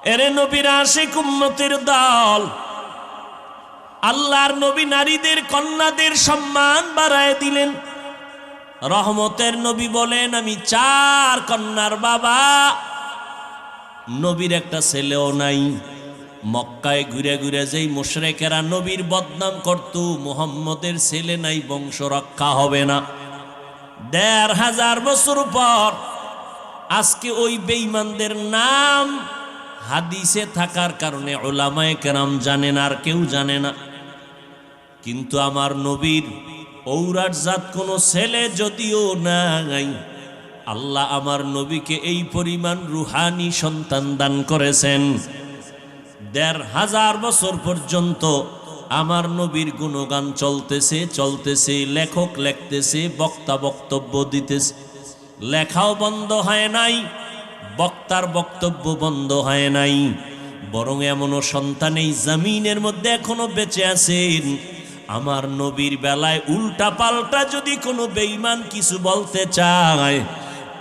एरे नबीर आशिक उम्मतेर दल, আল্লাহর নবী নারীদের কন্যাদের সম্মান বাড়ায় দিলেন। রহমতের নবী বলেন, আমি 4 কন্যার বাবা। নবীর একটা ছেলেও নাই। মক্কায় ঘুরে ঘুরে যেই মুশরিকেরা নবীর বদনাম করত, মুহাম্মদের ছেলে নাই, বংশ রক্ষা হবে না। 1500 বছর পর আজকে ওই বেঈমানদের নাম হাদিসে থাকার কারণে উলামায়ে কেরাম জানেন, আর কেউ জানে না। কিন্তু আমার নবীর ঔরাট জাত কোনো ছেলে যদিও নাই, আল্লাহ আমার নবীকে এই পরিমাণ রুহানি সন্তান দান করেছেন। 1500 বছর পর্যন্ত আমার নবীর গুণগান চলতেছে, লেখক লিখতেছে, বক্তা বক্তব্য দিতেছে, লেখাও বন্ধ হয় নাই, বক্তার বক্তব্য বন্ধ হয় নাই। বরং এমনও সন্তান এই জমিনের মধ্যে এখনো বেঁচে আছেন। আমার নবীর বেলায় উল্টা পাল্টা যদি কোনো বেঈমান কিছু বলতে চায়,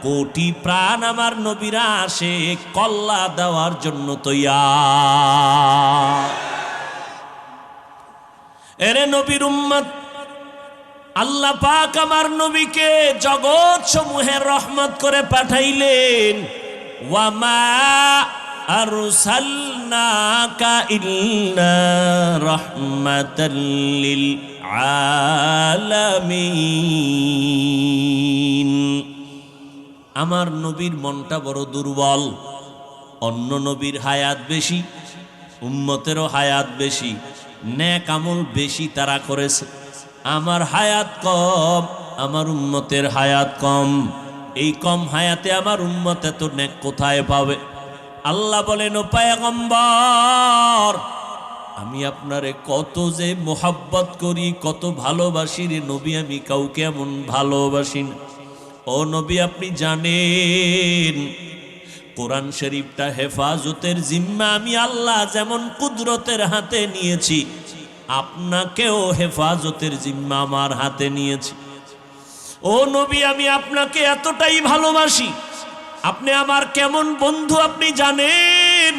কোটি প্রাণ আমার নবীরা আসে কল্লা দেওয়ার জন্য তৈয়ার। এরে নবীর উম্মত, আল্লাহ পাক আমার নবীকে জগৎ সমূহের রহমত করে পাঠাইলেন। ওয়ামা আরসালনাকা ইল্লা রাহমাতাল লিল আলামিন। আমার নবীর মনটা বড় দুর্বল। অন্য নবীর হায়াত বেশি, উম্মতেরও হায়াত বেশি, নেক আমল বেশি তারা করেছে। আমার হায়াত কম, আমার উম্মতের হায়াত কম। এই কম হায়াতে আমার উম্মত এত নেক কোথায় পাবে? আল্লাহ বলেন, ও পয়গম্বর, আমি আপনারে কত যে মোহাব্বত করি, কত ভালোবাসি রে নবী, আমি কাউকে এমন ভালোবাসি না। ও নবী, আপনি জানেন কোরআন শরীফটা হেফাজতের জিম্মা আমি আল্লাহ যেমন কুদরতের হাতে নিয়েছি, আপনাকেও হেফাজতের জিম্মা আমার হাতে নিয়েছি। ও নবী, আমি আপনাকে এতটাই ভালোবাসি, আপনি আমার কেমন বন্ধু আপনি জানেন।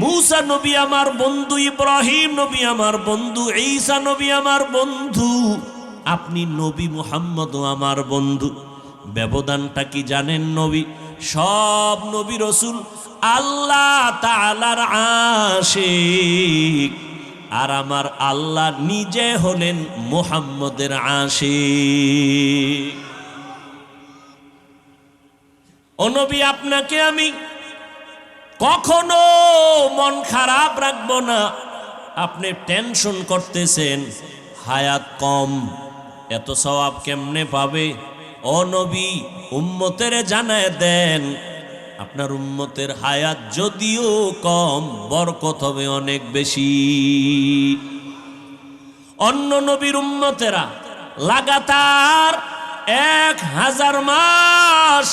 মূসা নবী আমার বন্ধু, ইব্রাহিম নবী আমার বন্ধু, ঈসা নবী আমার বন্ধু, আপনি নবী মুহাম্মদও আমার বন্ধু। ব্যবধানটা কি জানেন? নবী, সব নবী রাসূল আল্লাহ তাআলার আশিক, আর আমার আল্লাহ নিজে হলেন মুহাম্মদের আশিক। ও নবী, আপনাকে আমি কখনো মন খারাপ রাখবো না। আপনি টেনশন করতেছেন, হায়াত কম, এত সওয়াব কেমনে পাবে? ও নবী, উম্মতের জানায় দেন, আপনার উম্মতের হায়াত যদিও কম, বরকত হবে অনেক বেশি। অন্য নবীর উম্মতেরা লাগাতার 1000 মাস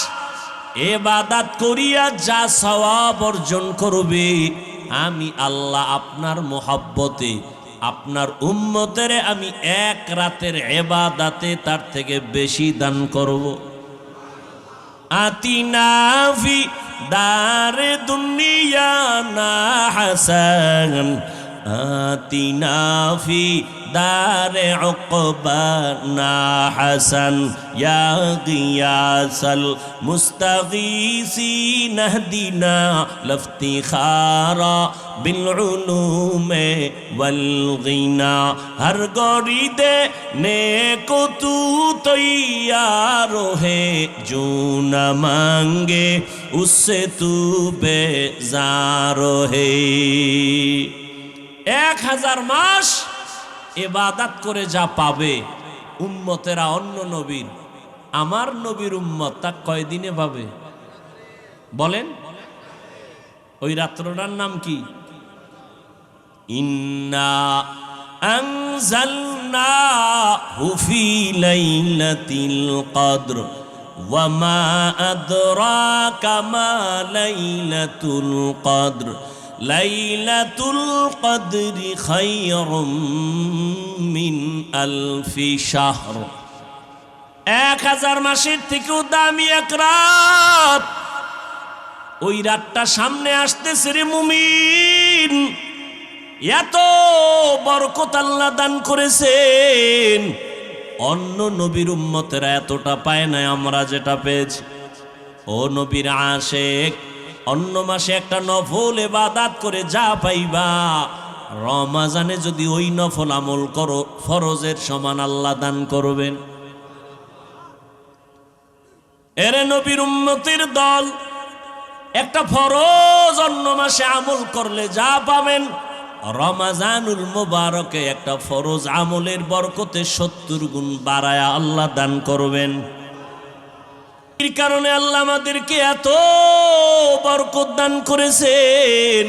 ইবাদত করিয়া যা সওয়াব অর্জন করবে, আমি আল্লাহ আপনার মোহাব্বতে আপনার উম্মতের আমি 1 রাতের ইবাদতে তার থেকে বেশি দান করব। আতিনা ফি দারে দুনিয়া না হাসান, আতিনা ফি দারে উকবা না হাসান, ইয়া গিয়াসাল মুস্তাগীসিন ইহদিনা লফতিখারা বিল উলুমে ওয়াল গিনা। হর গড়ি দে নেকো তু তৈয়ার হে, जो न मांगे उससे तू बेजार है। 1000 মাস ইবাদত করে যা পাবে উম্মতেরা অন্য নবীর, আমার নবীর উম্মত তা কয়দিনে পাবে বলেন? ওই রাত্রটার নাম কি? ইন্না أنزلناه في ليلة القدر وما أدراك ما ليلة القدر ليلة القدر خير من ألف شهر 1000 মাসের থেকেও দামি এক রাত। ওই রাতটা সামনে আসতেছে রে মুমিন, এত বরকত আল্লাহ দান করেছেন, অন্য নবীর উম্মতেরা এতটা পায় না আমরা যেটা পেয়েছি। ও নবীর আশেক, অন্য মাসে একটা নফল ইবাদত করে যা পাইবা, রমজানে যদি ওই নফল আমল করো ফরজের সমান আল্লাহ দান করবেন। এরে নবীর উম্মতের দল, একটা ফরজ অন্য মাসে আমল করলে যা পাবেন, রমজানুল মুবারকে একটা ফরজ আমলের বরকতে 70 গুণ বাড়ায়া আল্লাহ দান করবেন। এর কারণে আল্লাহ আমাদেরকে এত বরকত দান করেছেন।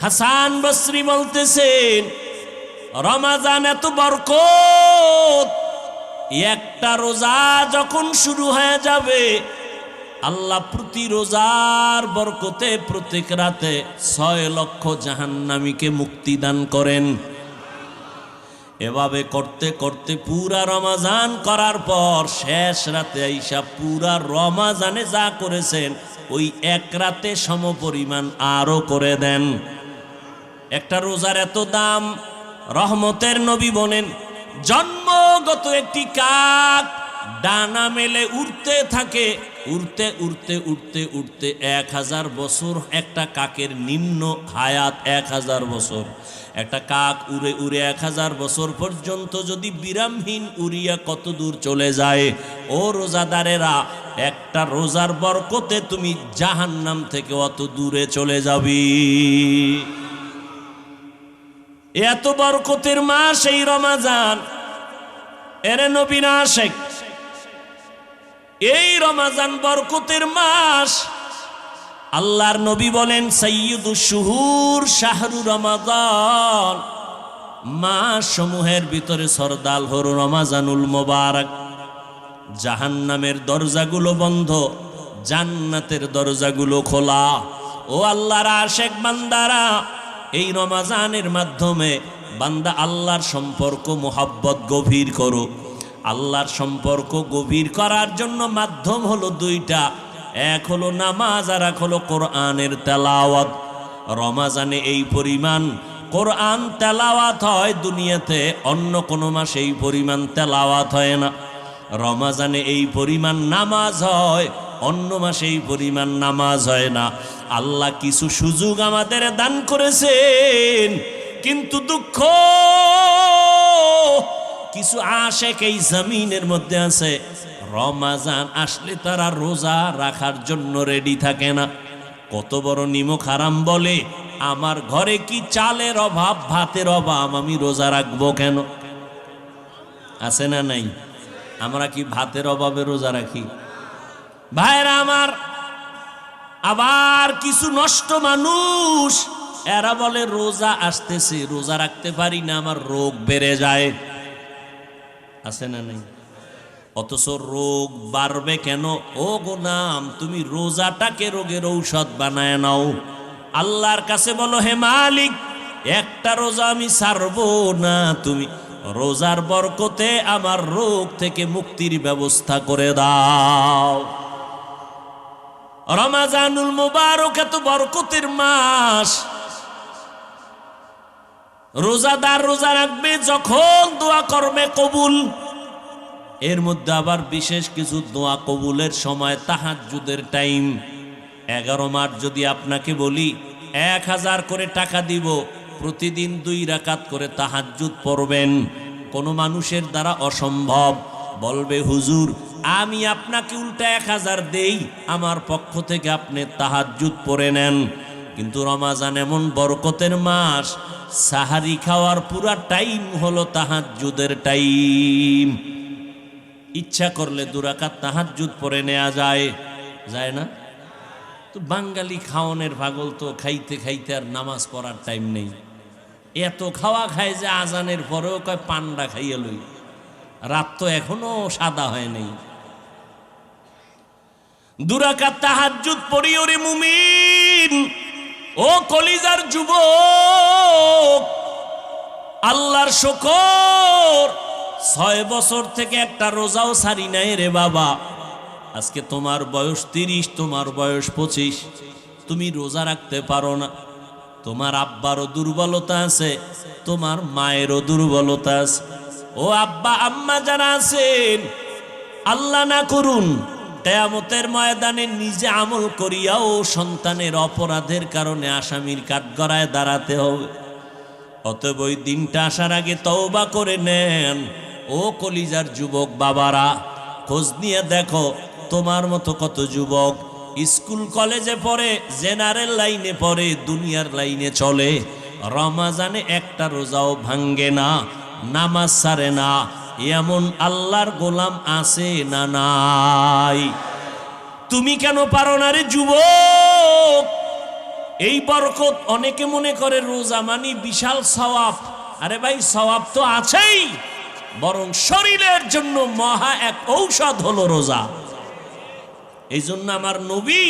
হাসান বসরি বলতেছেন, রমজান এত বরকত, একটা রোজা যখন শুরু হয়ে যাবে, আল্লাহ প্রতি রোজার বরকতে প্রত্যেক রাতে 6 লক্ষ জাহান্নামীকে মুক্তি দান করেন। এভাবে করতে করতে পুরা রমজান করার পর শেষ রাতে আইসা পুরা রমজানে যা করেছেন ওই এক রাতে সমপরিমাণ আরো করে দেন। একটা রোজার এত দাম, রহমতের নবী বলেন, জন্মগত একটি কাক ডানা মেলে উড়তে থাকে, উড়তে উড়তে উড়তে উড়তে 1000 বছর। একটা কাকের নিম্ন হায়াত 1000 বছর। একটা কাক উড়ে উড়ে 1000 বছর পর্যন্ত যদি বিরামহীন উড়িয়া কত দূর চলে যায়। ও রোজাদারেরা, একটা রোজার বরকতে তুমি জাহান্নাম থেকে অত দূরে চলে যাবি। এত বরকতের মাস এই রমজান। এরে নবী না আশেক, এই রমজান বরকতের মাস। আল্লাহর নবী বলেন, সাইয়্যিদুশ শুহুর শাহরু রমাদান, মাস সমূহের ভিতরে সরদার হলো রমজানুল মুবারক। জাহান্নামের দরজাগুলো বন্ধ, জান্নাতের দরজাগুলো খোলা। ও আল্লাহর আশেক বান্দারা, এই রমজানের মাধ্যমে বান্দা আল্লাহর সম্পর্ক মোহাব্বত গভীর করো। আল্লাহর সম্পর্ক গভীর করার জন্য মাধ্যম হলো 2টা, এক হলো নামাজ আর এক হলো কোরআনের তেলাওয়াত। রমজানে এই পরিমাণ কোরআন তেলাওয়াত হয়, দুনিয়াতে অন্য কোনো মাসে এই পরিমাণ তেলাওয়াত হয় না। রমজানে এই পরিমাণ নামাজ হয়, অন্য মাসে এই পরিমাণ নামাজ হয় না। আল্লাহ কিছু সুযোগ আমাদের দান করেছেন, কিন্তু দুঃখ, কিছু আশেক এই জমিনের মধ্যে আছে, রমজান আসলে তারা রোজা রাখার জন্য রেডি থাকে না। কত বড় নিমক হারাম বলে, আমার ঘরে কি চালের অভাব, ভাতের অভাব, আমি রোজা রাখবো কেন? আছে না নাই? আমরা কি ভাতের অভাবে রোজা রাখি? ভাইরা আমার, আবার কিছু নষ্ট মানুষ, এরা বলে রোজা আসতেছে, রোজা রাখতে পারি না, আমার রোগ বেড়ে যায়। আছে না নাই? অথচ রোগ বাড়বে কেন? ও গোলাম, তুমি রোজাটাকে রোগের ঔষধ বানায় নাও। আল্লাহর কাছে বলো, হে মালিক, একটা রোজা আমি ছাড়বো না, তুমি রোজার বরকতে আমার রোগ থেকে মুক্তির ব্যবস্থা করে দাও। রমজানুল মুবারক এত বরকতের মাস। রোজাদার রোজা রাখবে যখন দোয়া করবে কবুল। এর মধ্যে আবার বিশেষ কিছু দোয়া কবুলের সময় তাহাজ্জুদের টাইম। 11 মাস যদি আপনাকে বলি 1000 করে টাকা দিব, প্রতিদিন 2 রাকাত করে তাহাজ্জুদ পড়বেন, কোনো মানুষের দ্বারা অসম্ভব। বলবে, হুজুর আমি আপনাকে উল্টা 1000 দেই, আমার পক্ষ থেকে আপনি তাহাজ্জুদ পড়ে নেন। কিন্তু রমজান এমন বরকতের মাস, সাহারি খাওয়ার পুরা টাইম হলো তাহাজ্জুদের টাইম। ইচ্ছা করলে 2 রাকাত তাহাজ্জুদ পড়ে নেওয়া যায়, যায় না? তো বাঙালি খাওয়ানোর পাগল, তো খাইতে খাইতে আর নামাজ পড়ার টাইম নেই। এত খাওয়া খায় যে আজানের পরেও কয় পান্ডা খাইয়া লই, রাত তো এখনো সাদা হয় নাই। দুরাকাত তাহাজ্জুদ পড়ি ওরে মুমিন, ও কলিজার যুবক, আল্লাহর শুকর 6 বছর থেকে একটা রোজাও ছাড়ি নাই রে বাবা। আজকে তোমার বয়স 30, তোমার বয়স 25, তুমি রোজা রাখতে পারো না। তোমার আব্বারও দুর্বলতা আছে, তোমার মায়েরও দুর্বলতা আছে। ও আব্বা আম্মা যারা আছেন, আল্লাহ না করুন কিয়ামতের ময়দানে নিজে আমল করিয়াও সন্তানের অপরাধের কারণে আসামির কাঠগড়ায় দাঁড়াতে হবে। অতএব ওই দিনটা আসার আগে তওবা করে নেন। ও কলিজার যুবক বাবারা, খোঁজ নিয়ে দেখো তোমার মতো কত যুবক স্কুল কলেজে পড়ে, জেনারেল লাইনে পড়ে, দুনিয়ার লাইনে চলে, রমাজানে একটা রোজাও ভাঙ্গে না, নামাজ ছাড়ে না। এমন আল্লাহর গোলাম আছে না নাই? তুমি কেন পারো না রে যুবক? এই বরকত অনেকে মনে করে রোজা মানি বিশাল সওয়াব। আরে ভাই, সওয়াব তো আছেই, বরং শরীরের জন্য মহা এক ঔষধ হলো রোজা। এই জন্য আমার নবী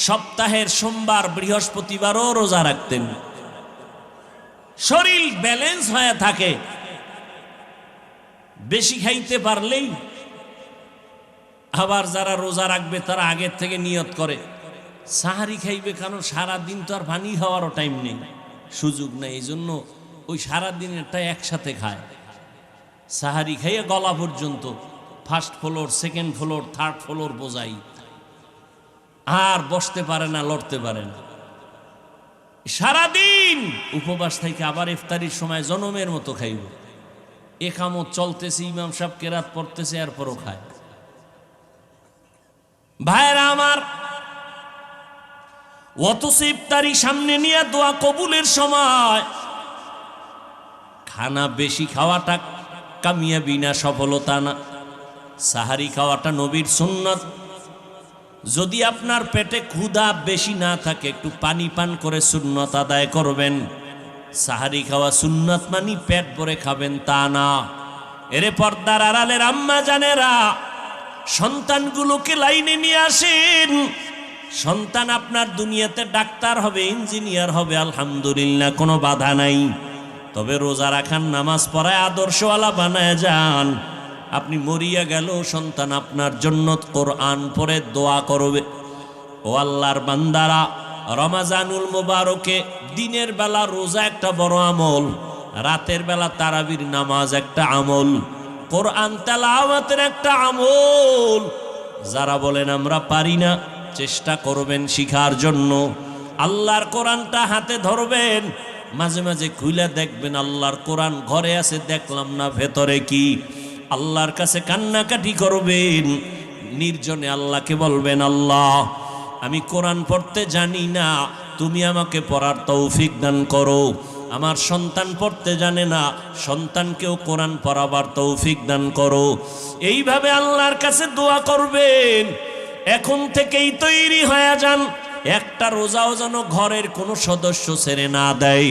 সপ্তাহের সোমবার বৃহস্পতিবারও রোজা রাখতেন, শরীর ব্যালেন্স হয়ে থাকে। বেশি খাইতে পারলেই, আবার যারা রোজা রাখবে তারা আগের থেকে নিয়ত করে সাহারি খাইবে, কারণ সারাদিন তো আর পানি খাওয়ারও টাইম নেই, সুযোগ নেই। এই জন্য ওই সারাদিনেরটা একসাথে খায়, সাহারি খাইয়ে গলা পর্যন্ত, first floor, second floor, third floor বোঝাই, আর বসতে পারে না, লড়তে পারে না, সারাদিন উপবাস থেকে আবার ইফতারির সময় জনমের মতো খাইব। একামত চলতেছে, ইমাম সাহেব কেরাত পড়তেছে, এরপরও খায়। ভাইরা আমার, অথচ ইফতারি সামনে নিয়ে দোয়া কবুলের সময় খানা বেশি খাওয়াটা কামিয়াবি না, সফলতা না। সাহারি খাওয়াটা নবীর সুন্নাত। যদি আপনার পেটে ক্ষুধা বেশি না থাকে, একটু পানি পান করে সুন্নাত আদায় করবেন। সাহারি খাওয়া সুন্নাত মানি পেট ভরে খাবেন তা না। এরে পর্দার আড়ালের আম্মা জানেরা, সন্তানগুলোকে লাইনে নিয়ে আসেন। সন্তান আপনার দুনিয়াতে ডাক্তার হবে, ইঞ্জিনিয়ার হবে, আলহামদুলিল্লাহ, কোনো বাধা নাই। তবে রোজা রাখান, নামাজ পড়ায় আদর্শওয়ালা বানায় যান। আপনি মরিয়া গেল, সন্তান আপনার জন্য কোরআন পড়ে দোয়া করবে। ও আল্লাহর বান্দারা, রমাজানুল মুবারকে দিনের বেলা রোজা একটা বড় আমল, রাতের বেলা তারাবির নামাজ একটা আমল, কোরআন তেলাওয়াতের একটা আমল। যারা বলেন আমরা পারি না, চেষ্টা করবেন শিখার জন্য। আল্লাহর কোরআনটা হাতে ধরবেন, মাঝে মাঝে খুলে দেখবেন আল্লাহর কোরআন ঘরে আছে, দেখলাম না ভেতরে কি। আল্লাহর কাছে কান্নাকাটি করবেন, নির্জনে আল্লাহকে বলবেন, আল্লাহ আমি কোরআন পড়তে জানি না, তুমি আমাকে পড়ার তৌফিক দান করো। আমার সন্তান পড়তে জানে না, সন্তানকেও কোরআন পড়াবার তৌফিক দান করো। এইভাবে আল্লাহর কাছে দোয়া করবেন। এখন থেকেই তৈরি হয়ে যান, একটা রোজাও যেন ঘরের কোনো সদস্য ছেড়ে না দেয়।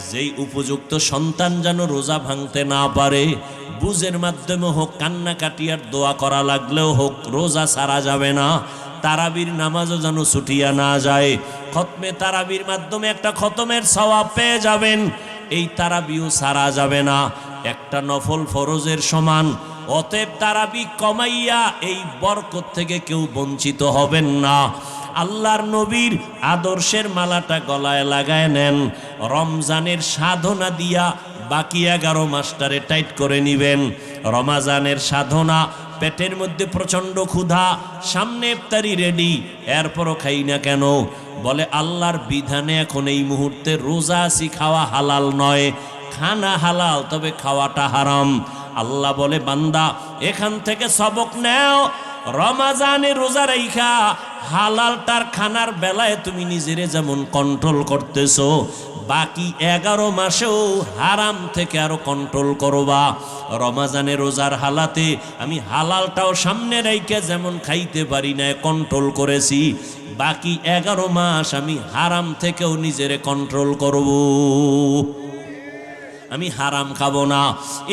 যেই উপযুক্ত সন্তান যেন রোজা ভাঙতে না পারে, বুঝের মাধ্যমে হোক, কান্নাকাটি আর দোয়া করা লাগলেও হোক, রোজা ছাড়া যাবে না। তারাবির নামাজও যেন ছুটিয়া না যায়। খতমে তারাবির মাধ্যমে একটা খতমের সওয়াব পেয়ে যাবেন। এই তারাবিও ছাড়া যাবে না, একটা নফল ফরজের সমান। অতএব তারাবি কমাইয়া এই বরকত থেকে কেউ বঞ্চিত হবেন না। আল্লাহর নবীর আদর্শের মালাটা গলায় লাগায় নেন। রমজানের সাধনা দিয়া বাকি 11 মাসটারে টাইট করে নিবেন। রমাজানের সাধনা, পেটের মধ্যে প্রচণ্ড ক্ষুধা, সামনে ইফতারি রেডি, এরপরও খাই না কেন? বলে আল্লাহর বিধানে এখন এই মুহূর্তে রোজা আছি, খাওয়া হালাল নয়। খানা হালাল, তবে খাওয়াটা হারাম। আল্লাহ বলে, বান্দা এখান থেকে সবক নেও। রমাজানে রোজা রাইখা হালালটার খানার বেলায় তুমি নিজেরে যেমন কন্ট্রোল করতেছো, বাকি 11 মাসেও হারাম থেকে আরো কন্ট্রোল করবা। রমাজানে রোজার হালাতে আমি হালালটাও সামনে রাইখা যেমন খাইতে পারি না, কন্ট্রোল করেছি, বাকি 11 মাস আমি হারাম থেকেও নিজেরে কন্ট্রোল করব। আমি হারাম খাবো না।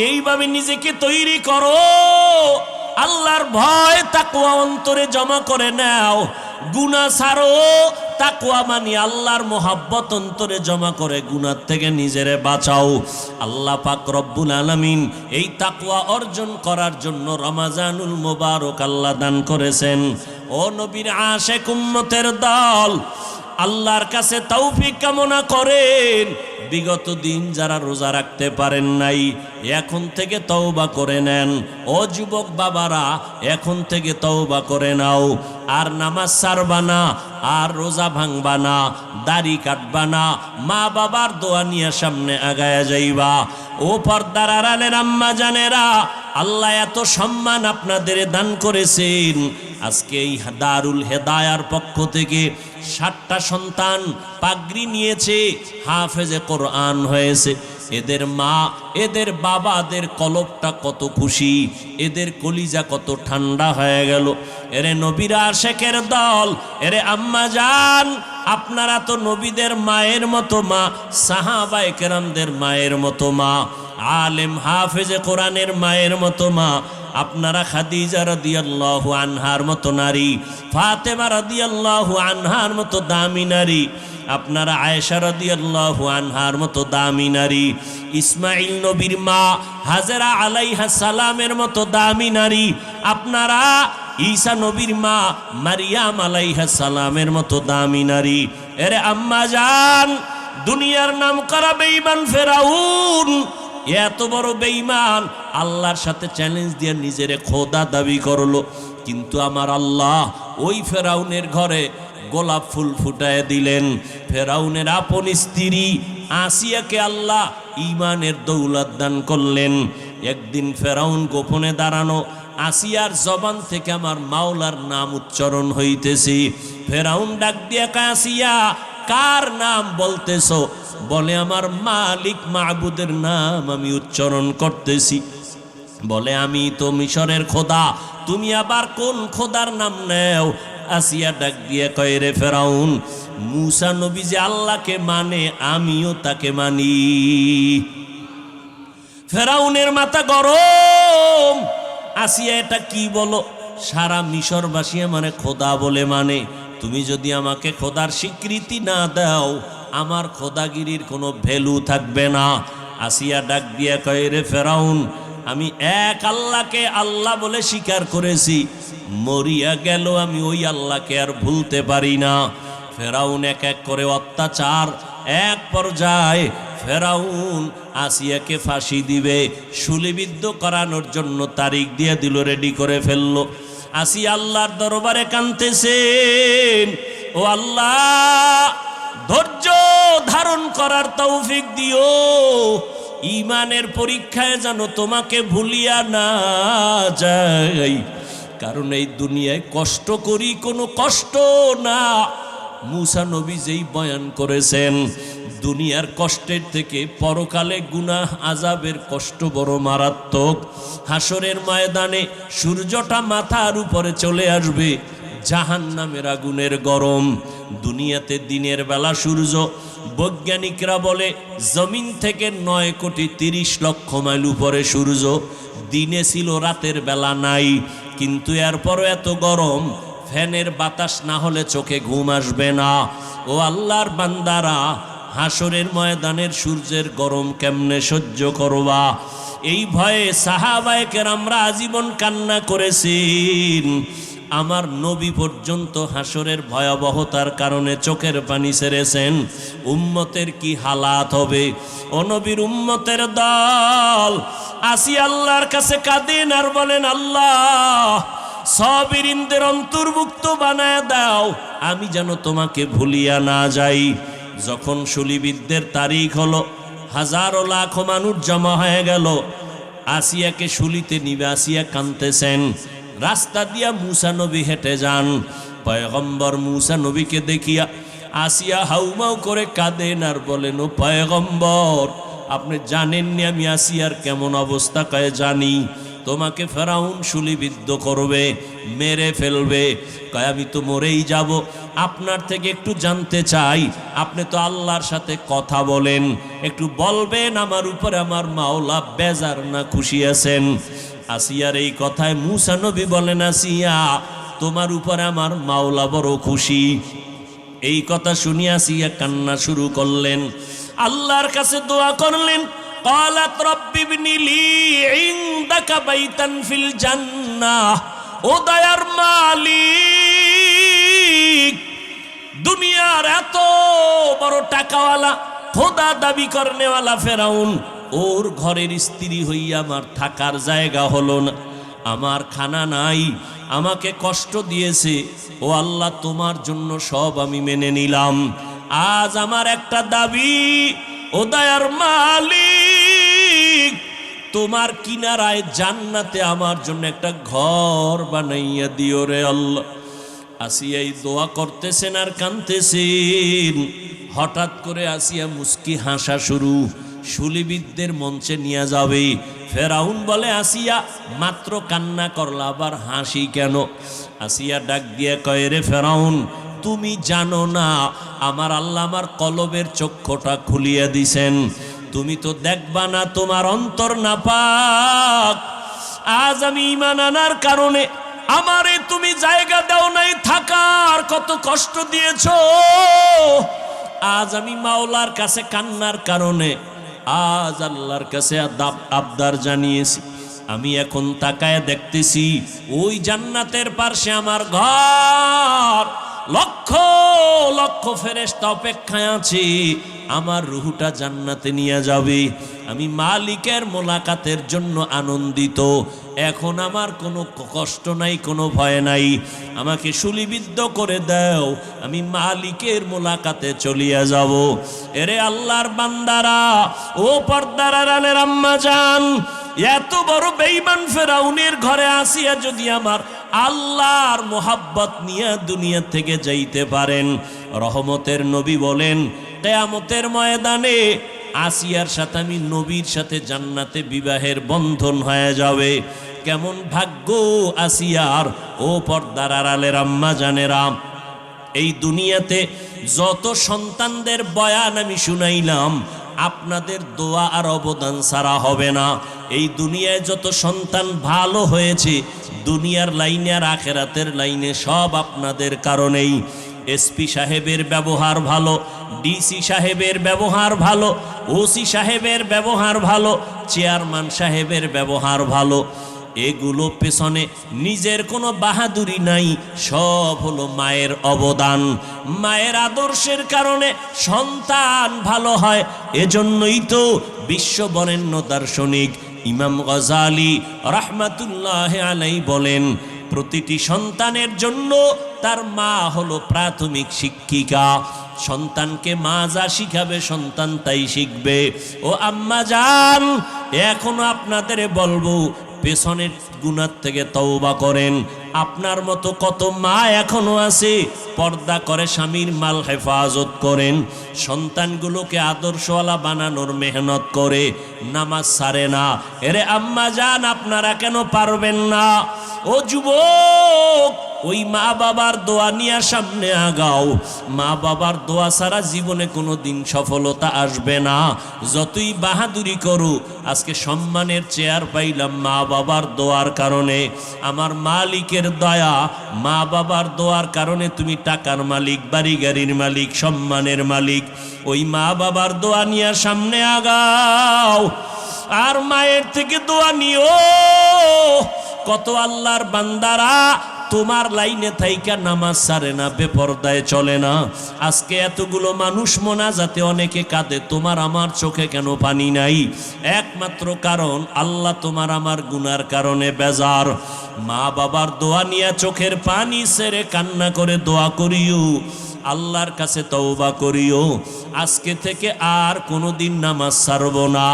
এইভাবে নিজেকে তৈরি করো। আল্লাহর ভয় তাকওয়া অন্তরে জমা করে নাও। গুনাহ ছাড়ো, তাকওয়া মানে আল্লাহর মোহাব্বত অন্তরে জমা করে গুনাহ থেকে নিজেরে বাঁচাও। আল্লাহ পাক রব্বুল আলামিন এই তাকওয়া অর্জন করার জন্য রমজানুল মুবারক আল্লাহ দান করেছেন। ও নবীর আশিক উম্মতের দল, আল্লাহর কাছে তৌফিক কামনা করেন। বিগত দিন যারা রোজা রাখতে পারেন নাই, এখন থেকে তওবা করে নেন। ও যুবক বাবারা, এখন থেকে তওবা করে নাও। আর নামাজ ছাড়বা না, আর রোজা ভাঙবা না, দাড়ি কাটবা না, মা বাবার দোয়া নিয়ে সামনে আগায়া যাইবা। ও পর্দার আড়ালের আম্মা জানেরা, আল্লাহ এত সম্মান আপনাদের দান করেছেন। আজকে এই দারুল হেদায়ার পক্ষ থেকে 7টা সন্তান পাগড়ি নিয়েছে, হাফেজে কোরআন হয়েছে। এদের মা, এদের বাবাদের কলবটা কত খুশি, এদের কলিজা কত ঠান্ডা হয়ে গেল। এরে নবীর আশিকের দল, এরে আম্মা জান, আপনারা তো নবীদের মায়ের মতো মা, সাহাবায়ে কেরামদের মায়ের মতো মা, আলেম হাফেজে কোরআনের মায়ের মতো মা। আপনারা খাদিজা রাদিয়াল্লাহু আনহার মতো নারী, ফাতেমা রাদিয়াল্লাহু আনহার মতো দামি নারী, আপনারা আয়েশা রাদিয়াল্লাহু আনহার মতো দামি নারী, ইসমাইল নবীর মা হাজেরা আলাইহা সালামের মতো দামি নারী, আপনারা ঈসা নবীর মা মারিয়াম আলাইহা সালামের মতো দামি নারী। এরে আম্মা জান, দুনিয়ার নাম করা বেঈমান ফেরাউন এত বড় বেঈমান আল্লাহর সাথে চ্যালেঞ্জ দিয়ে নিজেরে খোদা দাবি করলো। কিন্তু আমার আল্লাহ ওই ফেরাউনের ঘরে গোলাপ ফুল ফুটায় দিলেন। ফেরাউনের আপন স্ত্রী আসিয়াকে আল্লাহ ঈমানের দৌলত দান করলেন। একদিন ফেরাউন গোপনে দাঁড়ানো, আসিয়ার জবান থেকে আমার মাওলার নাম উচ্চারণ হইতেছে। ফেরাউন ডাক দিয়া কয়, আসিয়া কার নাম বলতেছো? বলে, আমার মালিক মাবুদের নাম আমি উচ্চারণ করতেছি। বলে, আমি তো মিশরের খোদা, তুমি আবার কোন খোদার নাম নেও? আসিয়া ডাক দিয়ে কয়, রে ফেরাউন, মুসা নবী যে আল্লাহকে মানে আমিও তাকে মানি। ফেরাউনের মাথা গরম। আসিয়া এটা কি বলো? সারা মিশরবাসী আমারে খোদা বলে মানে, তুমি যদি আমাকে খোদার স্বীকৃতি না দাও, আমার খোদাগিরির কোনো ভ্যালু থাকবে না। আসিয়া ডাক দিয়ে কয়, রে ফেরাউন, আমি এক আল্লাহকে আল্লাহ বলে স্বীকার করেছি, মরিয়া গেল আমি ওই আল্লাহকে আর ভুলতে পারি না। ফেরাউন এক এক করে অত্যাচার, এক পর্যায়ে ফেরাউন আসিয়াকে ফাঁসি দিবে, শুলিবিদ্ধ করানোর জন্য তারিখ দিয়ে দিল, রেডি করে ফেললো। আসিয়া আল্লাহর দরবারে কাঁদতেছেন, ও আল্লাহ, ধৈর্য ধারণ করার তৌফিক দিও, ঈমানের পরীক্ষায় যেন তোমাকে ভুলিয়া না যাই। কারণ এই দুনিয়ায় কষ্ট করি, কোনো কষ্ট না। মুসা নবী যেই বয়ান করেছেন, দুনিয়ার কষ্টের থেকে পরকালে গুনাহ আযাবের কষ্ট বড় মারাত্মক। হাসরের ময়দানে সূর্যটা মাথার উপরে চলে আসবে, জাহান্নামের আগুনের গরম। দুনিয়াতে দিনের বেলা সূর্য, বৈজ্ঞানিকরা বলে জমিন থেকে 9,30,00,000 মাইল উপরে সূর্য। দিনে ছিল, রাতের বেলা নাই, কিন্তু এরপরও এত গরম, ফ্যানের বাতাস না হলে চোখে ঘুম আসবে না। ও আল্লাহর বান্দারা, হাসরের ময়দানের সূর্যের গরম কেমনে সহ্য করবা? এই ভয়ে সাহাবায়ে কেরামরা আজীবন কান্না করেছেন। আমার নবী পর্যন্ত হাসরের ভয়াবহতার কারণে চোখের পানি ছেড়েছেন। উম্মতের কি হালাত হবে? ও নবীর উম্মতের দল, আসি আল্লাহর কাছে কাঁদেন আর বলেন, আল্লাহ, সাবিরিনদের অন্তর্ভুক্ত বানায় দাও, আমি যেন তোমাকে ভুলিয়া না যাই। যখন শুলিবিদ্ধের তারিখ হলো, হাজারো লাখো মানুষ জমা হয়ে গেল, আসিয়াকে শুলিতে নিবে। আসিয়া কাঁদতেছেন। রাস্তা দিয়া মুসা নবী হেঁটে যান। পয়গম্বর মুসা নবীকে দেখিয়া আসিয়া হাউমাউ করে কাঁদেন আর বলেন, ও পয়গম্বর, আপনি জানেননি আমি আসিয়ার কেমন অবস্থা? কয়ে জানি। তোমাকে ফেরাউন শুলিবিদ্ধ করবে, মেরে ফেলবে। কয় আমি তো মরেই যাব। আপনার থেকে একটু জানতে চাই, আপনি তো আল্লাহর সাথে কথা বলেন, একটু বলবেন আমার উপরে আমার মাওলা বেজার না খুশি আছেন? আসিয়ার এই কথায় মূসা নবী বলেন, আসিয়া তোমার উপরে আমার মাওলা বড় খুশি। এই কথা শুনিয়া আসিয়া কান্না শুরু করলেন, আল্লাহর কাছে দোয়া করলেন। قالت رب ابن لي عندك بيتا في الجنة। ও দয়ার মালিক, দুনিয়ার এত বড় টাকাওয়ালা খোদা দাবি করনেওয়ালা ফেরাউন, ওর ঘরের স্ত্রী হইয়া আমার থাকার জায়গা হলো না, আমার খানা নাই, আমাকে কষ্ট দিয়েছে। ও আল্লাহ, তোমার জন্য সব আমি মেনে নিলাম। আজ আমার একটা দাবি, ও দয়ার মালিক, তোমার কিনারায় জান্নাতে আমার জন্য একটা ঘর বানাইয়া দিও রে আল্লাহ। আসিয়া এই দোয়া করতেছেন আর কাঁদতেছেন। হঠাৎ করে আসিয়া মুস্কি হাসা শুরু, শুলিবিদদের মঞ্চে নিয়ে যাবে। ফেরাউন বলে, আসিয়া মাত্র কান্না করলা, আবার হাসি কেন? আসিয়া ডাক দিয়ে কয়, রে ফেরাউন, তুমি জানো না আমার আল্লাহ আমার কলবের চক্ষুটা খুলিয়া দিছেন, তুমি তো দেখবা না, তোমার অন্তর নাপাক। আজ আমি ঈমান আনার কারণে আমারে তুমি জায়গা দাও নাই থাকার, কত কষ্ট দিয়েছো। আজ আমি মাওলার কাছে কান্নার কারণে আজ আল্লাহর কাছে আবদার জানিয়েছি। আমি এখন তাকায় দেখতেছি ওই জান্নাতের পাশে আমার ঘর, লক্ষ লক্ষ ফেরেশতা অপেক্ষায় আছে, আমার রুহটা জান্নাতে নিয়ে যাবে। আমি মালিকের মোলাকাতের জন্য আনন্দিত। এখন আমার কোনো কষ্ট নাই, কোনো ভয় নাই। আমাকে শুলিবিদ্ধ করে দাও, আমি মালিকের মোলাকাতে চলিয়া যাব। এরে আল্লাহর বান্দারা, ও পর্দার আড়ালের আম্মা জান, এত বড় বেঈমান ফেরাউনের ঘরে আসিয়া যদি আমার আল্লাহর মোহাব্বত নিয়ে দুনিয়া থেকে যাইতে পারেন, রহমতের নবী বলেন কিয়ামতের ময়দানে আসিয়ার সাথে আমি নবীর সাথে জান্নাতে বিবাহের বন্ধন হয়ে যাবে। কেমন ভাগ্য আসিয়ার! ও পর্দার আড়ালের আম্মা জানেরা, এই দুনিয়াতে যত সন্তানদের বয়ান আমি শুনাইলাম, আপনাদের দোয়া আর অবদান ছাড়া হবে না। এই দুনিয়ায় যত সন্তান ভালো হয়েছে, দুনিয়ার লাইনে আর আখেরাতের লাইনে সব আপনাদের কারণেই। এসপি সাহেবের ব্যবহার ভালো, ডিসি সাহেবের ব্যবহার ভালো, ওসি সাহেবের ব্যবহার ভালো, চেয়ারম্যান সাহেবের ব্যবহার ভালো, এগুলো পেছনে নিজের কোনো বাহাদুরি নাই, সব হলো মায়ের অবদান। মায়ের আদর্শের কারণে সন্তান ভালো হয়। এজন্যই তো বিশ্ব বরেণ্য দার্শনিক ইমাম গজালি রাহমাতুল্লাহ আলাইহি বলেন, প্রতিটি সন্তানের জন্য তার মা হলো প্রাথমিক শিক্ষিকা। সন্তানকে মা যা শিখাবে সন্তান তাই শিখবে। ও আম্মা জান, এখনো আপনাদের বলবো, পেছনের গুনাহ থেকে তওবা করেন। আপনার মতো কত মা এখনো আছে পর্দা করে স্বামীর মাল হেফাজত করেন, সন্তানগুলোকে আদর্শওয়ালা বানানোর মেহনত করে, নামাজ ছাড়ে না। এরে আম্মা জান, আপনারা কেন পারবেন না? ও যুবক, ওই মা বাবার দোয়া নিয়ে সামনে আগাও। মা বাবার দোয়া ছাড়া জীবনে কোনো দিন সফলতা আসবে না। যতই বাহাদুরি করো, আজকে সম্মানের চেয়ার পাইলাম মা বাবার দোয়ার কারণে। আমার মালিকের দয়া, মা বাবার দোয়ার কারণে তুমি টাকার মালিক, বাড়ি গাড়ির মালিক, সম্মানের মালিক। ওই মা বাবার দোয়া নিয়ে সামনে আগাও, আর মায়ের থেকে দোয়া নিও। কত আল্লাহর বান্দারা তোমার লাইনে থাইকা নামাজ ছাড়ে না, বেপরদায় চলে না। আজকে এতগুলো মানুষ মোনাজাতে অনেকে কাঁদে, তোমার আমার চোখে কেন পানি নাই? একমাত্র কারণ আল্লাহ তোমার আমার গুনার কারণে বেজার। মা বাবার দোয়া নিয়ে চোখের পানি ছেড়ে কান্না করে দোয়া করিও, আল্লাহর কাছে তওবা করিও। আজকে থেকে আর কোনোদিন নামাজ ছাড়বো না,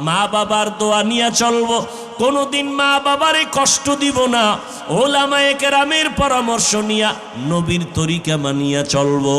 মা বাবার দোয়া নিয়ে চলবো, কোনোদিন মা বাবারে কষ্ট দিব না। ওলামায়ে কেরামের পরামর্শ নিয়া নবীর তরিকা মানিয়া চলবো।